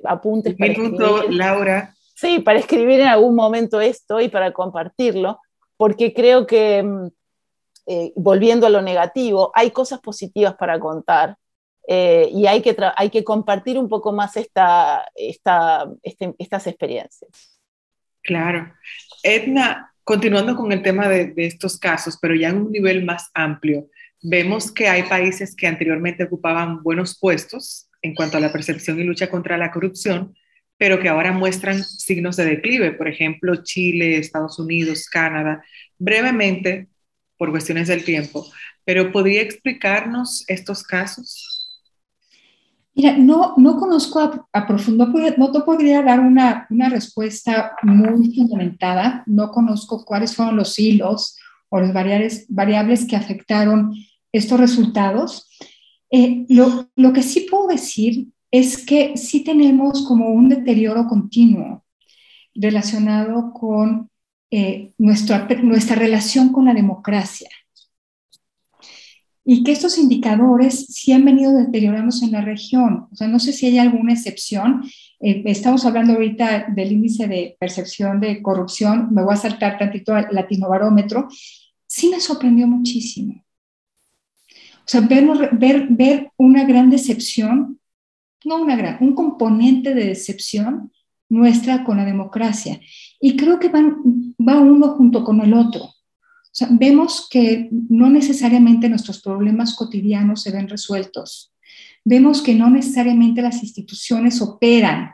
apuntes para escribir. Laura. Sí, para escribir en algún momento esto y para compartirlo, porque creo que, volviendo a lo negativo, hay cosas positivas para contar. Y hay que compartir un poco más estas experiencias. Claro. Edna, continuando con el tema de estos casos, pero ya en un nivel más amplio, vemos que hay países que anteriormente ocupaban buenos puestos en cuanto a la percepción y lucha contra la corrupción, pero que ahora muestran signos de declive. Por ejemplo, Chile, Estados Unidos, Canadá. Brevemente, por cuestiones del tiempo, pero ¿podría explicarnos estos casos? Mira, no conozco a profundo, no te podría dar una respuesta muy fundamentada, no conozco cuáles fueron los hilos o las variables que afectaron estos resultados. Lo que sí puedo decir es que sí tenemos como un deterioro continuo relacionado con nuestra relación con la democracia. Y que estos indicadores sí han venido deteriorándose en la región. O sea, no sé si hay alguna excepción. Estamos hablando ahorita del índice de percepción de corrupción. Me voy a saltar tantito al Latinobarómetro. Sí me sorprendió muchísimo. O sea, ver una gran decepción, un componente de decepción nuestra con la democracia. Y creo que va uno junto con el otro. O sea, vemos que no necesariamente nuestros problemas cotidianos se ven resueltos. Vemos que no necesariamente las instituciones operan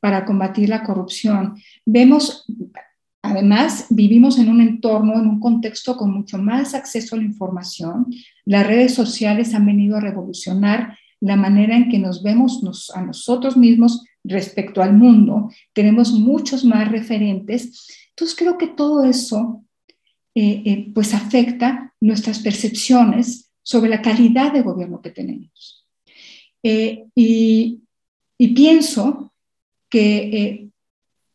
para combatir la corrupción. Además, vivimos en un entorno, en un contexto con mucho más acceso a la información. Las redes sociales han venido a revolucionar la manera en que nos vemos a nosotros mismos respecto al mundo. Tenemos muchos más referentes. Entonces, creo que todo eso pues afecta nuestras percepciones sobre la calidad de gobierno que tenemos. Y pienso que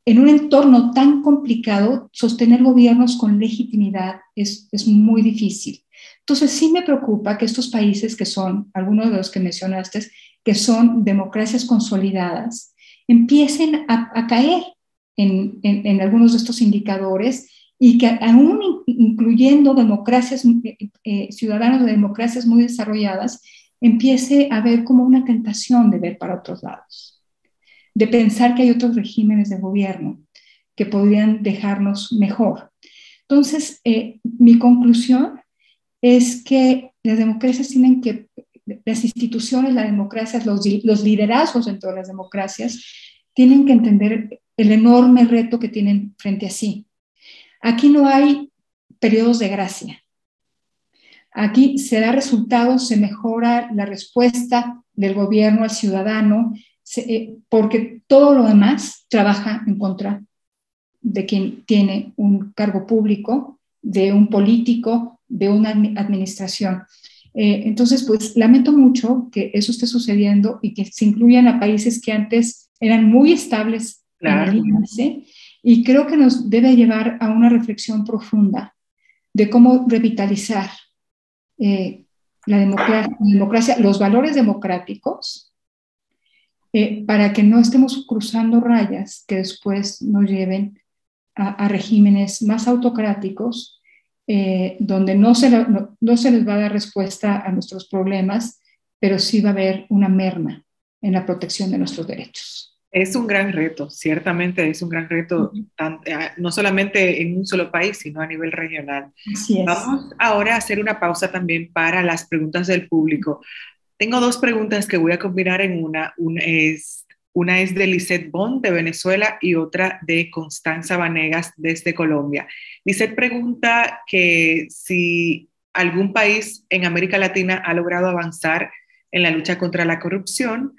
en un entorno tan complicado, sostener gobiernos con legitimidad es muy difícil. Entonces, sí me preocupa que estos países que son, algunos de los que mencionaste, que son democracias consolidadas, empiecen a caer en algunos de estos indicadores y que aún incluyendo democracias, ciudadanos de democracias muy desarrolladas, empiece a haber como una tentación de ver para otros lados, de pensar que hay otros regímenes de gobierno que podrían dejarnos mejor. Entonces, mi conclusión es que las democracias tienen que, las instituciones, las democracias, los liderazgos dentro de las democracias, tienen que entender el enorme reto que tienen frente a sí. Aquí no hay periodos de gracia. Aquí se da resultados, se mejora la respuesta del gobierno al ciudadano, porque todo lo demás trabaja en contra de quien tiene un cargo público, de un político, de una administración. Entonces, pues lamento mucho que eso esté sucediendo y que se incluyan a países que antes eran muy estables en el índice, y creo que nos debe llevar a una reflexión profunda de cómo revitalizar la democracia, los valores democráticos, para que no estemos cruzando rayas que después nos lleven a regímenes más autocráticos, donde no se les va a dar respuesta a nuestros problemas, pero sí va a haber una merma en la protección de nuestros derechos. Es un gran reto, ciertamente es un gran reto, no solamente en un solo país, sino a nivel regional. Así es. Vamos ahora a hacer una pausa también para las preguntas del público. Tengo dos preguntas que voy a combinar en una. Una es de Lisette Bond, de Venezuela, y otra de Constanza Vanegas, desde Colombia. Lisette pregunta que si algún país en América Latina ha logrado avanzar en la lucha contra la corrupción,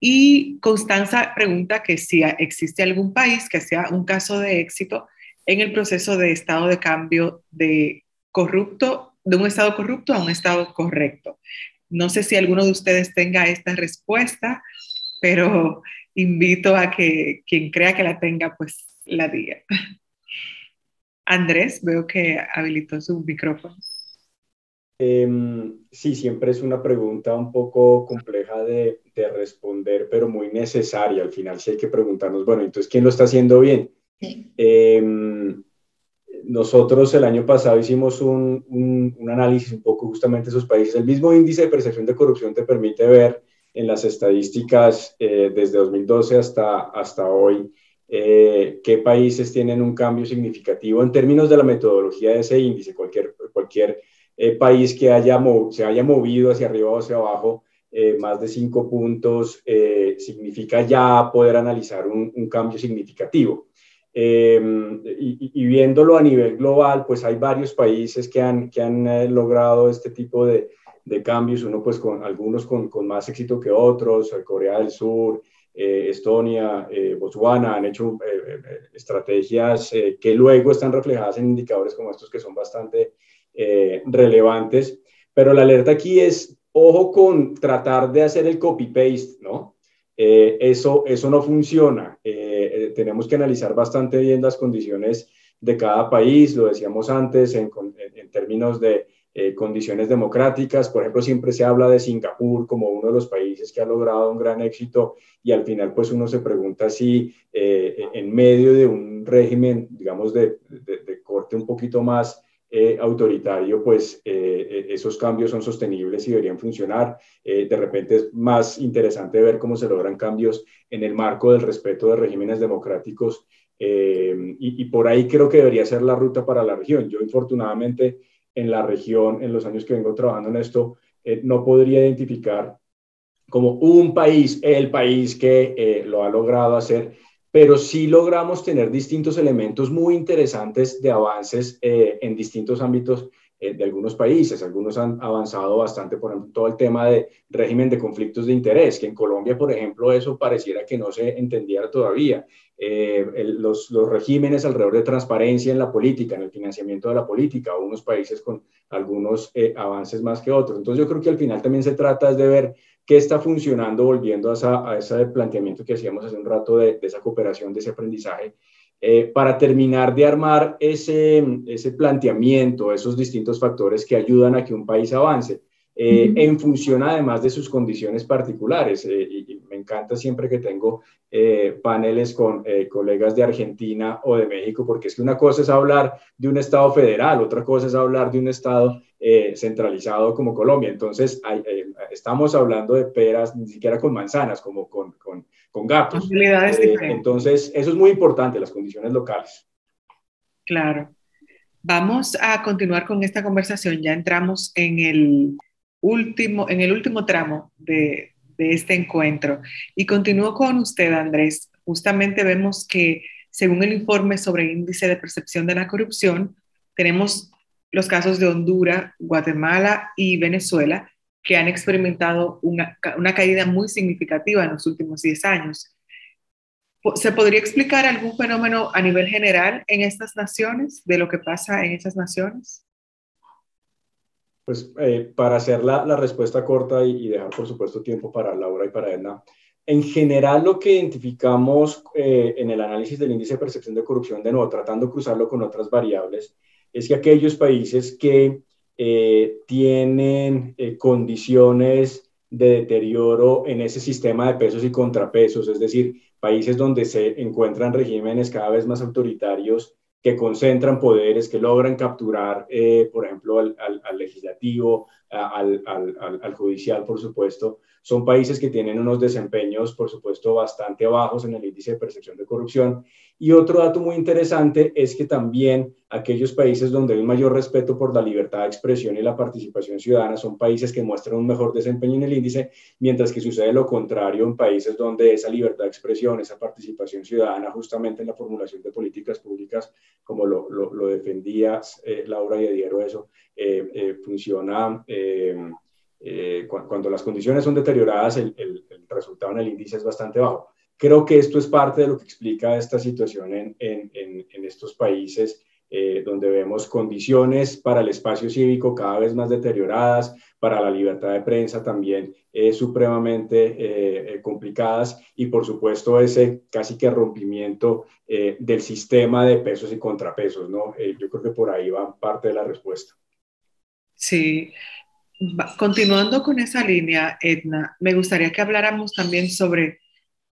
y Constanza pregunta que si existe algún país que sea un caso de éxito en el proceso de estado de cambio de un estado corrupto a un estado correcto. No sé si alguno de ustedes tenga esta respuesta, pero invito a que quien crea que la tenga, pues la diga. Andrés, veo que habilitó su micrófono. Sí, siempre es una pregunta un poco compleja de responder, pero muy necesaria. Al final sí hay que preguntarnos, bueno, entonces, ¿quién lo está haciendo bien? Sí. Nosotros el año pasado hicimos un análisis un poco justamente de esos países. El mismo índice de percepción de corrupción te permite ver en las estadísticas desde 2012 hasta hoy qué países tienen un cambio significativo en términos de la metodología de ese índice. Cualquier país que se haya movido hacia arriba o hacia abajo más de 5 puntos significa ya poder analizar un cambio significativo. Y viéndolo a nivel global, pues hay varios países que han logrado este tipo de cambios, pues algunos con más éxito que otros. Corea del Sur, Estonia, Botswana han hecho estrategias que luego están reflejadas en indicadores como estos, que son bastante relevantes. Pero la alerta aquí es, ojo con tratar de hacer el copy-paste, ¿no? Eso no funciona. Tenemos que analizar bastante bien las condiciones de cada país, lo decíamos antes, en términos de condiciones democráticas. Por ejemplo, siempre se habla de Singapur como uno de los países que ha logrado un gran éxito, y al final pues uno se pregunta si en medio de un régimen, digamos, de corte un poquito más autoritario, pues esos cambios son sostenibles y deberían funcionar. De repente es más interesante ver cómo se logran cambios en el marco del respeto de regímenes democráticos, y por ahí creo que debería ser la ruta para la región. Yo, infortunadamente, en la región, en los años que vengo trabajando en esto, no podría identificar como un país, el país que lo ha logrado hacer, pero sí logramos tener distintos elementos muy interesantes de avances en distintos ámbitos de algunos países. Algunos han avanzado bastante, por ejemplo, todo el tema de régimen de conflictos de interés, que en Colombia, por ejemplo, eso pareciera que no se entendiera todavía. Los regímenes alrededor de transparencia en la política, en el financiamiento de la política, unos países con algunos avances más que otros. Entonces yo creo que al final también se trata de ver qué está funcionando, volviendo a ese planteamiento que hacíamos hace un rato de esa cooperación, de ese aprendizaje, para terminar de armar ese planteamiento, esos distintos factores que ayudan a que un país avance, en función además de sus condiciones particulares. Y me encanta siempre que tengo paneles con colegas de Argentina o de México, porque es que una cosa es hablar de un Estado federal, otra cosa es hablar de un Estado centralizado como Colombia. Entonces, estamos hablando de peras, ni siquiera con manzanas, como con gatos. Entonces, eso es muy importante, las condiciones locales. Claro. Vamos a continuar con esta conversación. Ya entramos en el último tramo de este encuentro. Y continúo con usted, Andrés. Justamente vemos que, según el informe sobre índice de percepción de la corrupción, tenemos los casos de Honduras, Guatemala y Venezuela, que han experimentado una caída muy significativa en los últimos 10 años. ¿Se podría explicar algún fenómeno a nivel general en estas naciones, de lo que pasa en esas naciones? Pues para hacer la respuesta corta y dejar, por supuesto, tiempo para Laura y para Edna, en general lo que identificamos en el análisis del índice de percepción de corrupción, de nuevo, tratando de cruzarlo con otras variables, es que aquellos países que tienen condiciones de deterioro en ese sistema de pesos y contrapesos, es decir, países donde se encuentran regímenes cada vez más autoritarios, que concentran poderes, que logran capturar, por ejemplo, al legislativo, al judicial, por supuesto. Son países que tienen unos desempeños, por supuesto, bastante bajos en el índice de percepción de corrupción. Y otro dato muy interesante es que también aquellos países donde hay un mayor respeto por la libertad de expresión y la participación ciudadana son países que muestran un mejor desempeño en el índice, mientras que sucede lo contrario en países donde esa libertad de expresión, esa participación ciudadana, justamente en la formulación de políticas públicas, como lo defendías, Laura, y adhiero a eso, funciona. Cuando las condiciones son deterioradas, el resultado en el índice es bastante bajo. Creo que esto es parte de lo que explica esta situación en estos países, donde vemos condiciones para el espacio cívico cada vez más deterioradas, para la libertad de prensa también supremamente complicadas, y por supuesto ese casi que rompimiento del sistema de pesos y contrapesos, ¿no? Yo creo que por ahí va parte de la respuesta. Sí. Continuando con esa línea, Edna, me gustaría que habláramos también sobre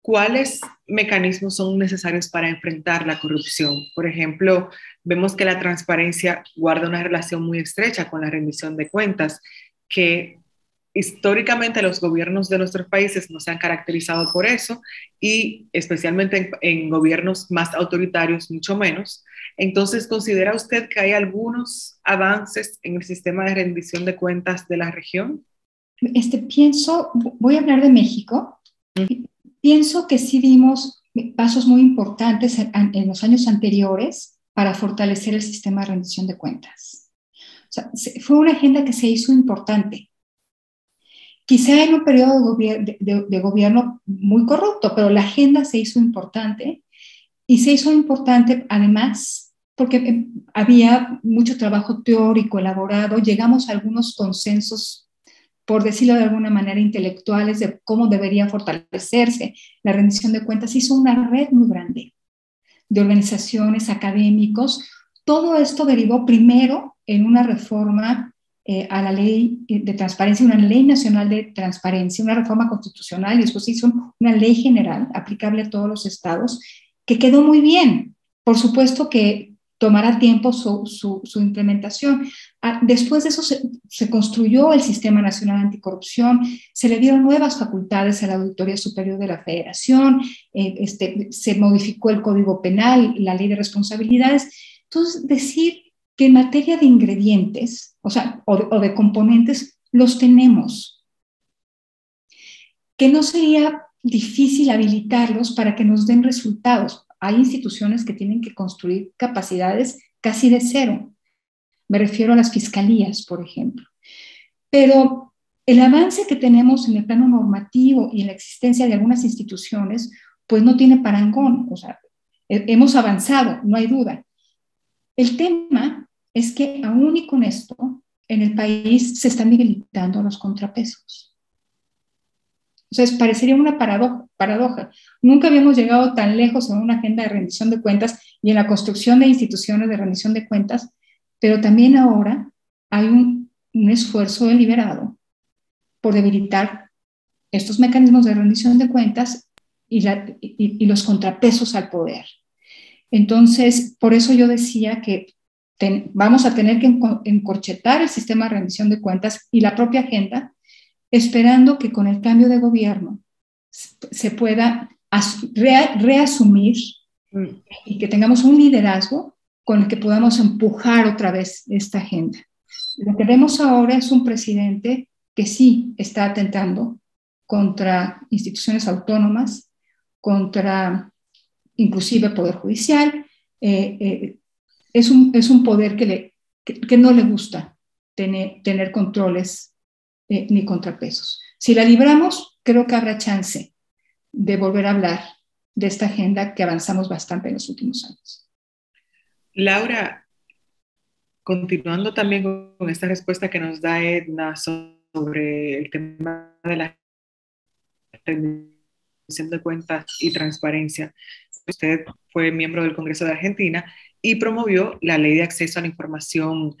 cuáles mecanismos son necesarios para enfrentar la corrupción. Por ejemplo, vemos que la transparencia guarda una relación muy estrecha con la rendición de cuentas, que históricamente los gobiernos de nuestros países no se han caracterizado por eso, y especialmente en gobiernos más autoritarios, mucho menos. Entonces, ¿considera usted que hay algunos avances en el sistema de rendición de cuentas de la región? Voy a hablar de México. Pienso que sí dimos pasos muy importantes en los años anteriores para fortalecer el sistema de rendición de cuentas. O sea, fue una agenda que se hizo importante. Quizá en un periodo de gobierno muy corrupto, pero la agenda se hizo importante, y se hizo importante además porque había mucho trabajo teórico elaborado, llegamos a algunos consensos, por decirlo de alguna manera, intelectuales de cómo debería fortalecerse la rendición de cuentas. Hizo una red muy grande de organizaciones, académicos. Todo esto derivó primero en una reforma a la ley de transparencia, una ley nacional de transparencia, una reforma constitucional, y después se hizo una ley general aplicable a todos los estados, que quedó muy bien. Por supuesto que tomará tiempo su implementación. Después de eso se construyó el Sistema Nacional Anticorrupción, se le dieron nuevas facultades a la Auditoría Superior de la Federación, se modificó el Código Penal, la Ley de Responsabilidades. Entonces, decir que en materia de ingredientes, o de componentes, los tenemos. Que no sería difícil habilitarlos para que nos den resultados. Hay instituciones que tienen que construir capacidades casi de cero. Me refiero a las fiscalías, por ejemplo. Pero el avance que tenemos en el plano normativo y en la existencia de algunas instituciones, pues no tiene parangón. O sea, hemos avanzado, no hay duda. El tema es que aún y con esto, en el país se están debilitando los contrapesos. Entonces, parecería una paradoja. Nunca habíamos llegado tan lejos en una agenda de rendición de cuentas y en la construcción de instituciones de rendición de cuentas, pero también ahora hay un esfuerzo deliberado por debilitar estos mecanismos de rendición de cuentas y los contrapesos al poder. Entonces, por eso yo decía que vamos a tener que encorchetar el sistema de rendición de cuentas y la propia agenda, esperando que con el cambio de gobierno se pueda reasumir y que tengamos un liderazgo con el que podamos empujar otra vez esta agenda. Lo que vemos ahora es un presidente que sí está atentando contra instituciones autónomas, contra inclusive poder judicial. Es un poder que no le gusta tener controles ni contrapesos. Si la libramos, creo que habrá chance de volver a hablar de esta agenda que avanzamos bastante en los últimos años. Laura, continuando también con esta respuesta que nos da Edna sobre el tema de la rendición de cuentas y transparencia, usted fue miembro del Congreso de Argentina y promovió la Ley de Acceso a la Información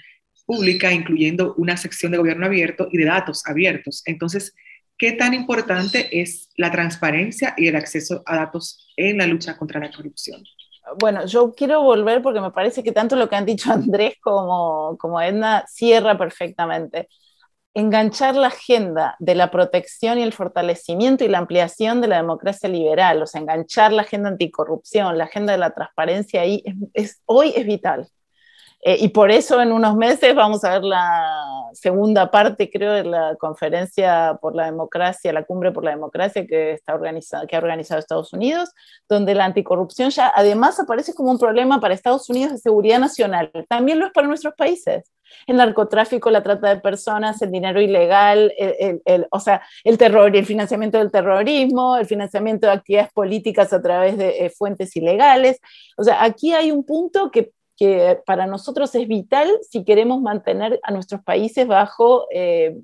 Pública, incluyendo una sección de gobierno abierto y de datos abiertos. Entonces, ¿qué tan importante es la transparencia y el acceso a datos en la lucha contra la corrupción? Bueno, yo quiero volver porque me parece que tanto lo que han dicho Andrés como Edna cierra perfectamente. Enganchar la agenda de la protección y el fortalecimiento y la ampliación de la democracia liberal, o sea, enganchar la agenda anticorrupción, la agenda de la transparencia ahí, hoy es vital. Y por eso en unos meses vamos a ver la segunda parte, creo, de la conferencia por la democracia, la cumbre por la democracia que ha organizado Estados Unidos, donde la anticorrupción ya además aparece como un problema para Estados Unidos de seguridad nacional. También lo es para nuestros países. El narcotráfico, la trata de personas, el dinero ilegal, o sea, el terror y el financiamiento del terrorismo, el financiamiento de actividades políticas a través de fuentes ilegales. O sea, aquí hay un punto que para nosotros es vital si queremos mantener a nuestros países bajo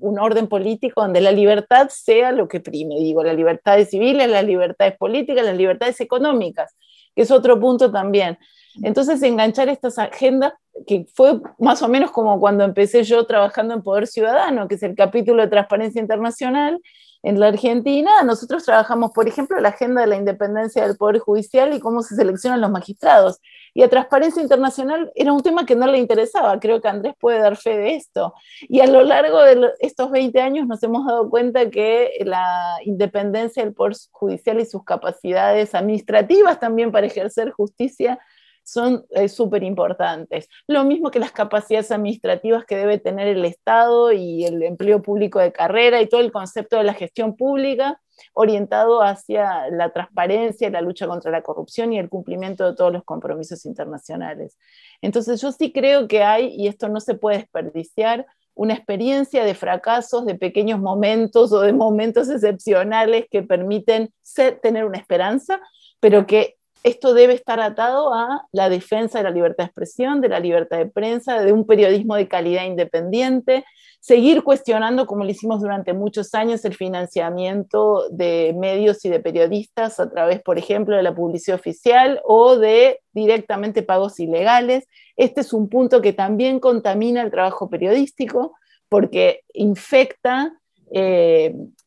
un orden político donde la libertad sea lo que prime, digo, las libertades civiles, las libertades políticas, las libertades económicas, que es otro punto también. Entonces, enganchar estas agendas, que fue más o menos como cuando empecé yo trabajando en Poder Ciudadano, que es el capítulo de Transparencia Internacional en la Argentina. Nosotros trabajamos, por ejemplo, la agenda de la independencia del Poder Judicial y cómo se seleccionan los magistrados. Y a Transparencia Internacional era un tema que no le interesaba, creo que Andrés puede dar fe de esto. Y a lo largo de estos 20 años nos hemos dado cuenta que la independencia del Poder Judicial y sus capacidades administrativas también para ejercer justicia son súper importantes. Lo mismo que las capacidades administrativas que debe tener el Estado y el empleo público de carrera y todo el concepto de la gestión pública orientado hacia la transparencia, la lucha contra la corrupción y el cumplimiento de todos los compromisos internacionales. Entonces yo sí creo que hay, y esto no se puede desperdiciar, una experiencia de fracasos, de pequeños momentos o de momentos excepcionales que permiten tener una esperanza, pero que esto debe estar atado a la defensa de la libertad de expresión, de la libertad de prensa, de un periodismo de calidad independiente, seguir cuestionando, como lo hicimos durante muchos años, el financiamiento de medios y de periodistas a través, por ejemplo, de la publicidad oficial o de directamente pagos ilegales. Este es un punto que también contamina el trabajo periodístico porque infecta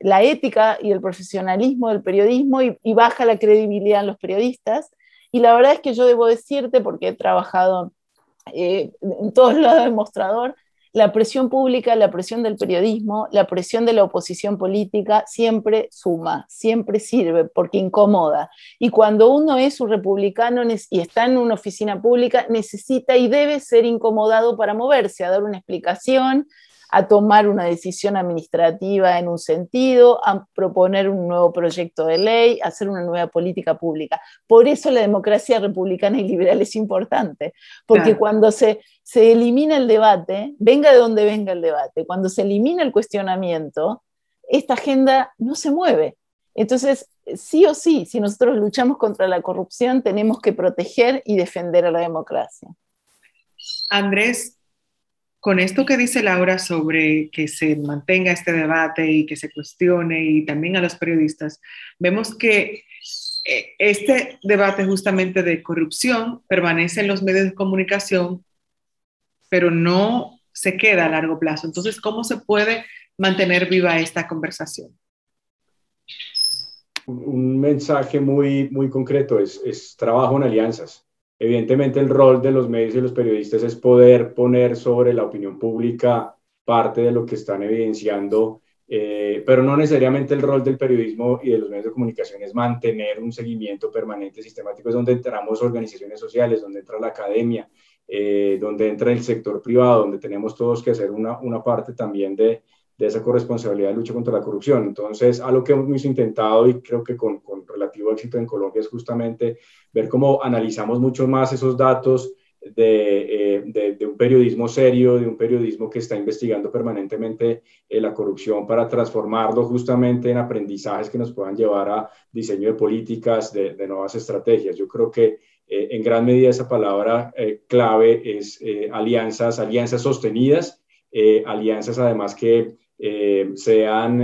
la ética y el profesionalismo del periodismo y baja la credibilidad en los periodistas. Y la verdad es que yo debo decirte, porque he trabajado en todos lados del mostrador, la presión pública, la presión del periodismo, la presión de la oposición política siempre suma, siempre sirve, porque incomoda. Y cuando uno es un republicano y está en una oficina pública, necesita y debe ser incomodado para moverse, a dar una explicación, a tomar una decisión administrativa en un sentido, a proponer un nuevo proyecto de ley, a hacer una nueva política pública. Por eso la democracia republicana y liberal es importante, porque claro, cuando se elimina el debate, venga de donde venga el debate, cuando se elimina el cuestionamiento, esta agenda no se mueve. Entonces, sí o sí, si nosotros luchamos contra la corrupción, tenemos que proteger y defender a la democracia. Andrés, con esto que dice Laura sobre que se mantenga este debate y que se cuestione, y también a los periodistas, vemos que este debate justamente de corrupción permanece en los medios de comunicación, pero no se queda a largo plazo. Entonces, ¿cómo se puede mantener viva esta conversación? Un mensaje muy, muy concreto es trabajo en alianzas. Evidentemente el rol de los medios y los periodistas es poder poner sobre la opinión pública parte de lo que están evidenciando, pero no necesariamente el rol del periodismo y de los medios de comunicación es mantener un seguimiento permanente, sistemático. Es donde entramos organizaciones sociales, donde entra la academia, donde entra el sector privado, donde tenemos todos que hacer una parte también de esa corresponsabilidad de lucha contra la corrupción. Entonces, algo que hemos intentado y creo que con relativo éxito en Colombia es justamente ver cómo analizamos mucho más esos datos de un periodismo serio, de un periodismo que está investigando permanentemente la corrupción para transformarlo justamente en aprendizajes que nos puedan llevar a diseño de políticas, de nuevas estrategias. Yo creo que en gran medida esa palabra clave es alianzas sostenidas, alianzas además que sean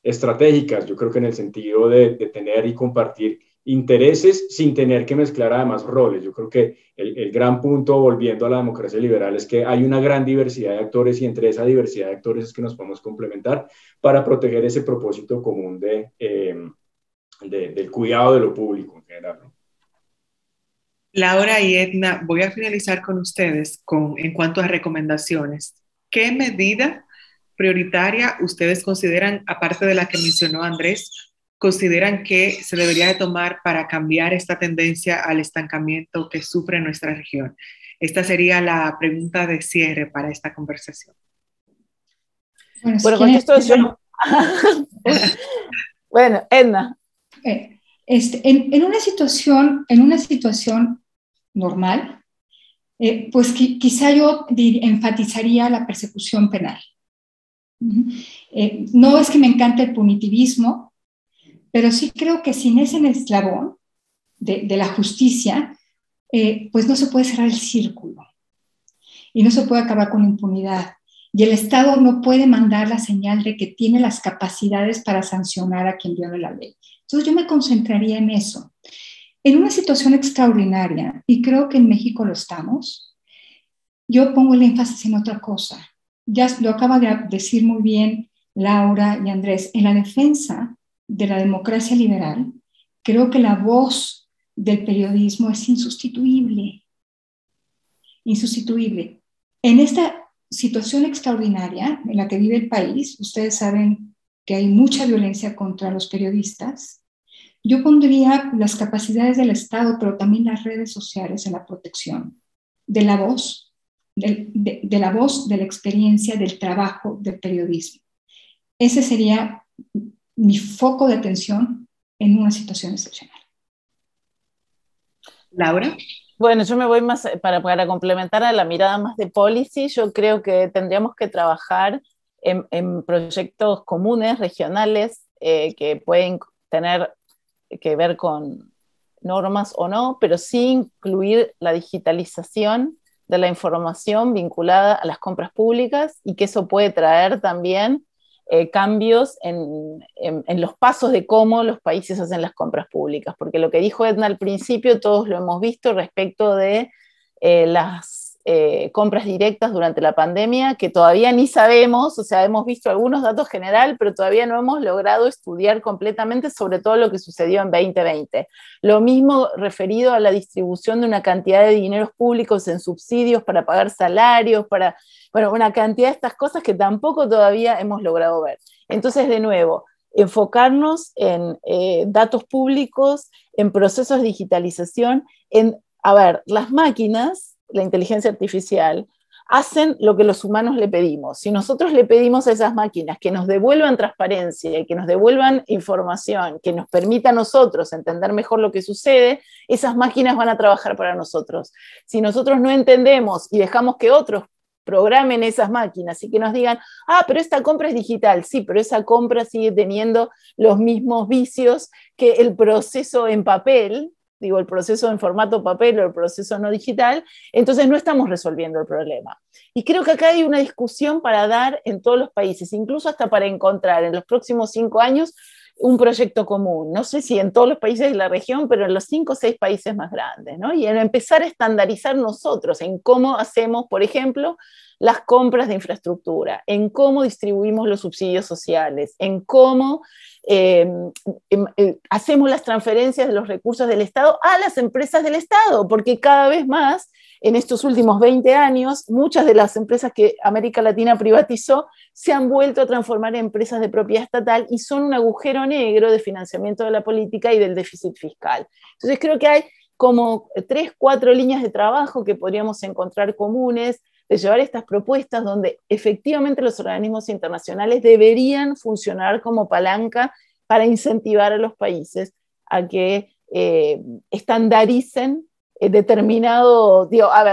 estratégicas, yo creo que en el sentido de tener y compartir intereses sin tener que mezclar además roles. Yo creo que el gran punto, volviendo a la democracia liberal, es que hay una gran diversidad de actores y entre esa diversidad de actores es que nos podemos complementar para proteger ese propósito común del cuidado de lo público en general, ¿no? Laura y Edna, voy a finalizar con ustedes en cuanto a recomendaciones. ¿Qué medida prioritaria ustedes consideran, aparte de la que mencionó Andrés, consideran que se debería de tomar para cambiar esta tendencia al estancamiento que sufre nuestra región? Esta sería la pregunta de cierre para esta conversación. Bueno, contesto yo. Bueno, Edna. En una situación normal, pues quizá yo enfatizaría la persecución penal. No es que me encante el punitivismo, pero sí creo que sin ese eslabón de la justicia, pues no se puede cerrar el círculo y no se puede acabar con impunidad. Y el Estado no puede mandar la señal de que tiene las capacidades para sancionar a quien viole la ley. Entonces yo me concentraría en eso. En una situación extraordinaria, y creo que en México lo estamos, yo pongo el énfasis en otra cosa. Ya lo acaba de decir muy bien Laura y Andrés. En la defensa de la democracia liberal, creo que la voz del periodismo es insustituible. Insustituible. En esta situación extraordinaria en la que vive el país, ustedes saben que hay mucha violencia contra los periodistas. Yo pondría las capacidades del Estado, pero también las redes sociales en la protección de la voz, de la voz, de la experiencia, del trabajo del periodismo. Ese sería mi foco de atención en una situación excepcional. Laura. Bueno, yo me voy más para complementar a la mirada más de policy. Yo creo que tendríamos que trabajar en proyectos comunes, regionales, que pueden tener que ver con normas o no, pero sí incluir la digitalización de la información vinculada a las compras públicas y que eso puede traer también cambios en los pasos de cómo los países hacen las compras públicas, porque lo que dijo Edna al principio, todos lo hemos visto respecto de las compras directas durante la pandemia, que todavía ni sabemos, o sea, hemos visto algunos datos general, pero todavía no hemos logrado estudiar completamente sobre todo lo que sucedió en 2020. Lo mismo referido a la distribución de una cantidad de dineros públicos en subsidios para pagar salarios, para, bueno, una cantidad de estas cosas que tampoco todavía hemos logrado ver. Entonces, de nuevo, enfocarnos en datos públicos, en procesos de digitalización, en, a ver, las máquinas, la inteligencia artificial, hacen lo que los humanos le pedimos. Si nosotros le pedimos a esas máquinas que nos devuelvan transparencia, que nos devuelvan información, que nos permita a nosotros entender mejor lo que sucede, esas máquinas van a trabajar para nosotros. Si nosotros no entendemos y dejamos que otros programen esas máquinas y que nos digan, pero esta compra es digital, sí, pero esa compra sigue teniendo los mismos vicios que el proceso en papel, digo, el proceso en formato papel o el proceso no digital, entonces no estamos resolviendo el problema. Y creo que acá hay una discusión para dar en todos los países, incluso hasta para encontrar en los próximos 5 años un proyecto común. No sé si en todos los países de la región, pero en los 5 o 6 países más grandes, ¿no? Y en empezar a estandarizar nosotros en cómo hacemos, por ejemplo, las compras de infraestructura, en cómo distribuimos los subsidios sociales, en cómo hacemos las transferencias de los recursos del Estado a las empresas del Estado, porque cada vez más, en estos últimos 20 años, muchas de las empresas que América Latina privatizó se han vuelto a transformar en empresas de propiedad estatal y son un agujero negro de financiamiento de la política y del déficit fiscal. Entonces creo que hay como 3, 4 líneas de trabajo que podríamos encontrar comunes, de llevar estas propuestas donde efectivamente los organismos internacionales deberían funcionar como palanca para incentivar a los países a que estandaricen determinado,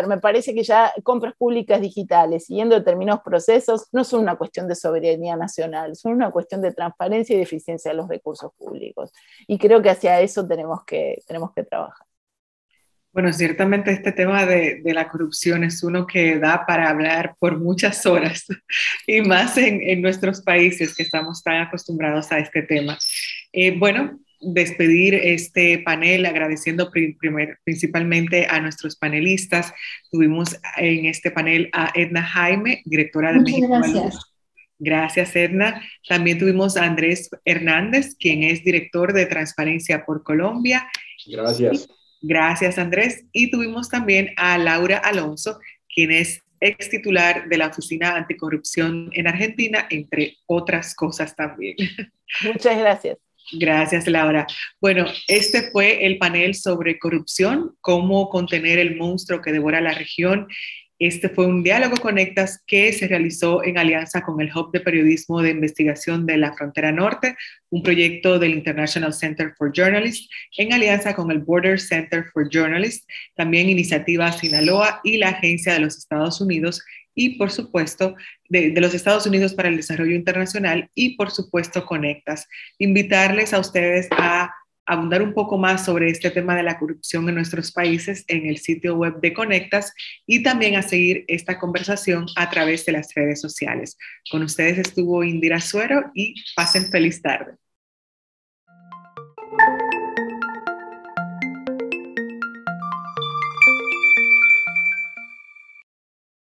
me parece que ya compras públicas digitales, siguiendo determinados procesos, no son una cuestión de soberanía nacional, son una cuestión de transparencia y de eficiencia de los recursos públicos. Y creo que hacia eso tenemos que trabajar. Bueno, ciertamente este tema de la corrupción es uno que da para hablar por muchas horas, y más en nuestros países que estamos tan acostumbrados a este tema. Bueno, despedir este panel agradeciendo principalmente a nuestros panelistas. Tuvimos en este panel a Edna Jaime, directora de México. Muchas gracias. Gracias, Edna. También tuvimos a Andrés Hernández, quien es director de Transparencia por Colombia. Gracias. Gracias, Andrés. Y tuvimos también a Laura Alonso, quien es ex titular de la Oficina Anticorrupción en Argentina, entre otras cosas también. Muchas gracias. Gracias, Laura. Bueno, este fue el panel sobre corrupción, cómo contener el monstruo que devora la región. Este fue un diálogo Conectas que se realizó en alianza con el Hub de Periodismo de Investigación de la Frontera Norte, un proyecto del International Center for Journalists, en alianza con el Border Center for Journalists, también Iniciativa Sinaloa y la Agencia de los Estados Unidos, y por supuesto de los Estados Unidos para el Desarrollo Internacional, y por supuesto Conectas. Invitarles a ustedes a abundar un poco más sobre este tema de la corrupción en nuestros países en el sitio web de Conectas, y también a seguir esta conversación a través de las redes sociales. Con ustedes estuvo Indira Suero y pasen feliz tarde.